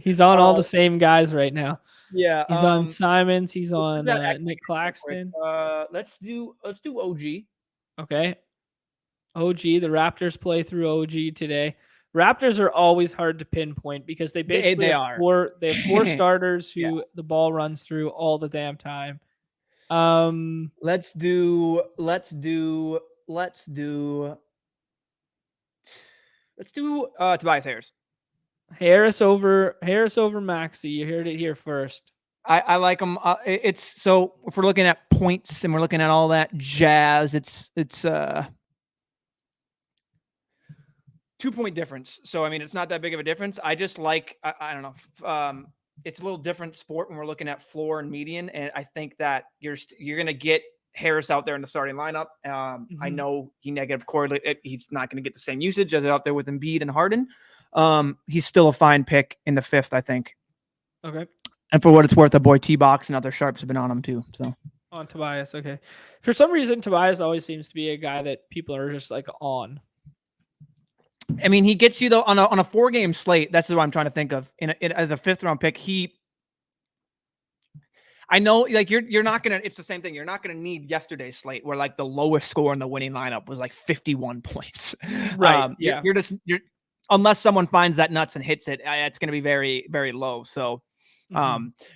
He's on all the same guys right now. Yeah. He's on Simons. He's let's do on that X Nick real quick. Claxton. Let's do OG. Okay. OG. The Raptors play through OG today. Raptors are always hard to pinpoint because they basically They have are. they have 4 starters who Yeah. the ball runs through all the damn time. Let's do Tobias Harris. Harris over Maxey. You heard it here first. I like him. It's so if we're looking at points and we're looking at all that jazz, it's 2-point difference. So I mean, it's not that big of a difference. I just like I don't know. It's a little different sport when we're looking at floor and median, and I think that you're gonna get Harris out there in the starting lineup. I know he negative correlate. He's not going to get the same usage as out there with Embiid and Harden. He's still a fine pick in the 5th, I think. Okay. And for what it's worth, the boy T-Box and other sharps have been on him too. So on Tobias. Okay. For some reason, Tobias always seems to be a guy that people are just like on. I mean, he gets you though on a 4-game slate. That's what I'm trying to think of. As a 5th round pick, I know, like you're not gonna. It's the same thing. You're not gonna need yesterday's slate where like the lowest score in the winning lineup was like 51 points. Right. Yeah. You're unless someone finds that nuts and hits it, it's gonna be very, very low. So,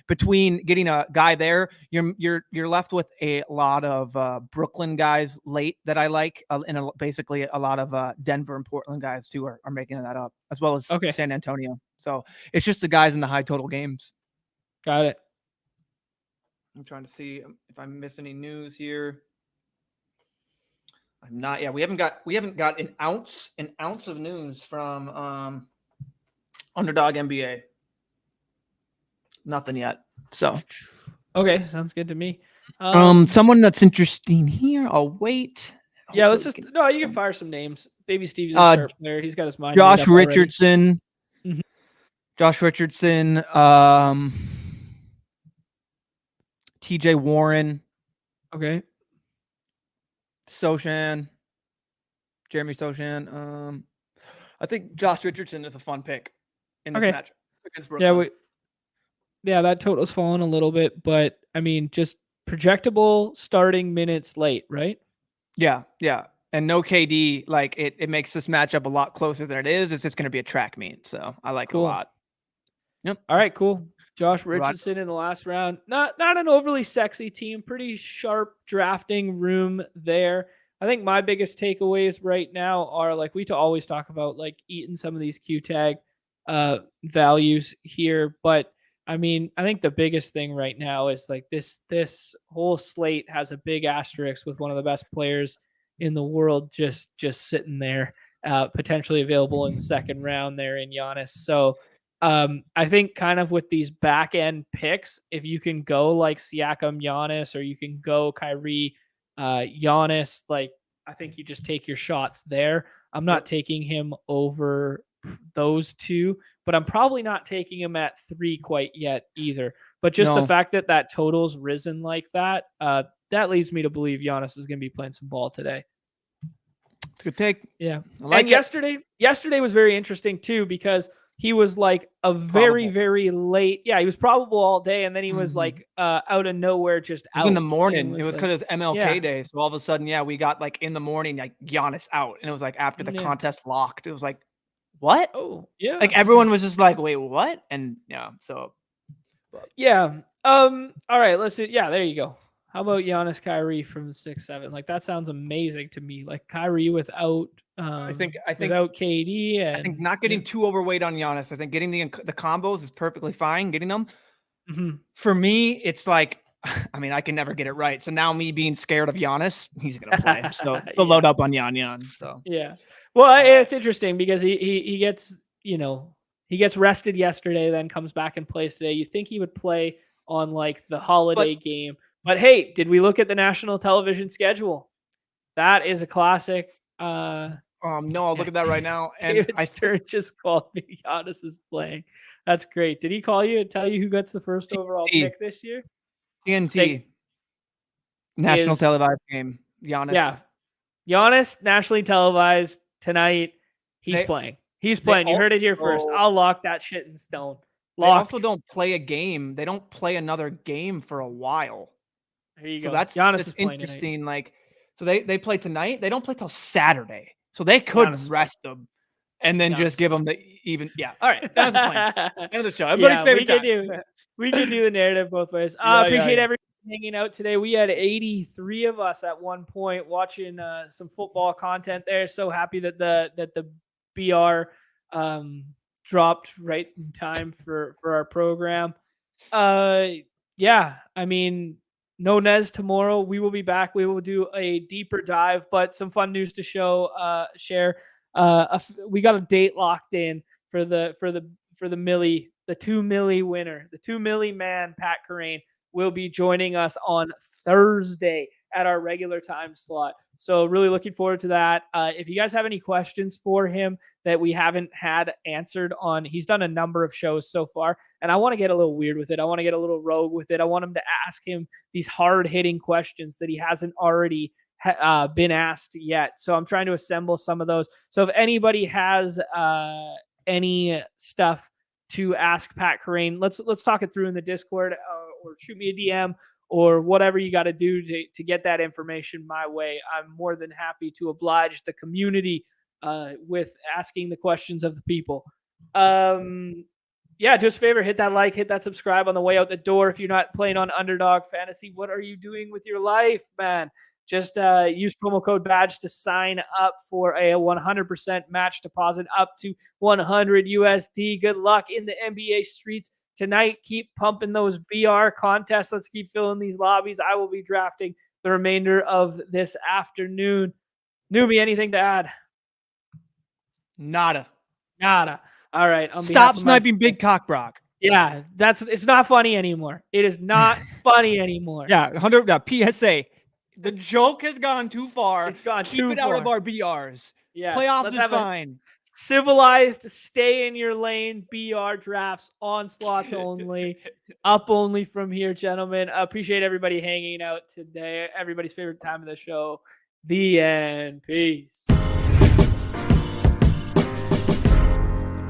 between getting a guy there, you're left with a lot of Brooklyn guys late that I like, and basically a lot of Denver and Portland guys too are making that up, as well as San Antonio. So it's just the guys in the high total games. Got it. I'm trying to see if I miss any news here. I'm not. Yeah, we haven't got an ounce of news from Underdog NBA. Nothing yet. So okay, sounds good to me. Someone that's interesting here. I'll wait. Yeah, let's just you can fire some names. Baby Steve's a sharp player. He's got his mind. Josh Richardson. Josh Richardson. TJ Warren. Okay. Sochan. Jeremy Sochan. I think Josh Richardson is a fun pick in this match against Brooklyn. Yeah, that total's fallen a little bit, but I mean, just projectable starting minutes late, right? Yeah. And no KD, like it makes this matchup a lot closer than it is. It's just going to be a track meet, so I like it a lot. Yep. All right, cool. Josh Richardson in the last round. Not an overly sexy team. Pretty sharp drafting room there. I think my biggest takeaways right now are like we always talk about like eating some of these Q tag values here, but I mean, I think the biggest thing right now is like this whole slate has a big asterisk with one of the best players in the world just sitting there, potentially available in the 2nd round there in Giannis. So I think kind of with these back end picks, if you can go like Siakam Giannis or you can go Kyrie Giannis, like I think you just take your shots there. I'm not taking him over those 2, but I'm probably not taking him at 3 quite yet either. But just the fact that total's risen like that, that leads me to believe Giannis is going to be playing some ball today. It's a good take. Yeah. And yesterday was very interesting too, because he was like a very, Probable. very late. Yeah, he was probable all day, and then he was like out of nowhere, just It was out. in the And morning. It was like, because it's MLK yeah, Day. So all of a sudden, yeah, we got like in the morning, like Giannis out. And it was like after the yeah. contest locked, it was like, what? Oh, yeah, Like everyone was just like, wait, what? And yeah, so yeah. All right, let's do. Yeah, there you go. How about Giannis Kyrie from 6-7? Like that sounds amazing to me. Like Kyrie without I think without KD I think and not getting too overweight on Giannis. I think getting the combos is perfectly fine. Getting them Mhm. for me, it's like, I mean, I can never get it right. So now me being scared of Giannis, he's gonna play. So load up on Yan. So Yeah. Well, it's interesting because he gets, he gets rested yesterday, then comes back and plays today. You think he would play on like the holiday but game. But hey, did we look at the national television schedule? That is a classic. no, I'll look at that right now. And David I think Stern just called me. Giannis is playing. That's great. Did he call you and tell you who gets the first overall TNT, pick this year? Say TNT national is televised game. Giannis. yeah. Giannis, nationally televised tonight. He's They playing. He's they playing. You heard it here first. also I'll lock that shit in stone. they also Locked. don't play a game. They don't play another game for a while. There you So go. Giannis that's is playing tonight. interesting. Like, so they play tonight. They don't play till Saturday. So they Giannis could rest them and then Giannis just is give them the even. Yeah. All right. That was the plan. End of the show. Everybody's Yeah, favorite time. we could do the narrative both ways. Yeah. Appreciate everyone hanging out today. We had 83 of us at one point watching some football content there. So happy that the BR dropped right in time for our program. Yeah, I mean, no Nez tomorrow. We will be back. We will do a deeper dive, but some fun news to share. We got a date locked in for the Millie, the 2 milli winner, the 2 milli man, Pat Carrain, will be joining us on Thursday at our regular time slot. So really looking forward to that. If you guys have any questions for him that we haven't had answered on, he's done a number of shows so far, and I want to get a little weird with it. I want to get a little rogue with it. I want him to ask him these hard hitting questions that he hasn't already been asked yet. So I'm trying to assemble some of those. So if anybody has any stuff to ask Pat Carrain, let's talk it through in the Discord, or shoot me a DM, or whatever you got to do to get that information my way. I'm more than happy to oblige the community with asking the questions of the people. Yeah, do us a favor, hit that like, hit that subscribe on the way out the door. If you're not playing on Underdog Fantasy, what are you doing with your life, man? Just use promo code BADGE to sign up for a 100% match deposit up to 100 USD. Good luck in the NBA streets tonight. Keep pumping those BR contests. Let's keep filling these lobbies. I will be drafting the remainder of this afternoon. Newbie, anything to add? Nada. All right. Stop sniping Big Cock Brock. Yeah, it's not funny anymore. It is not funny anymore. Yeah, 100 PSA. The joke has gone too far. It's gone Keep too it far. out of our BRs. Yeah, Playoffs is fine. Civilized, stay in your lane, BR drafts, onslaughts only, up only from here, gentlemen. Appreciate everybody hanging out today. Everybody's favorite time of the show. The end. Peace.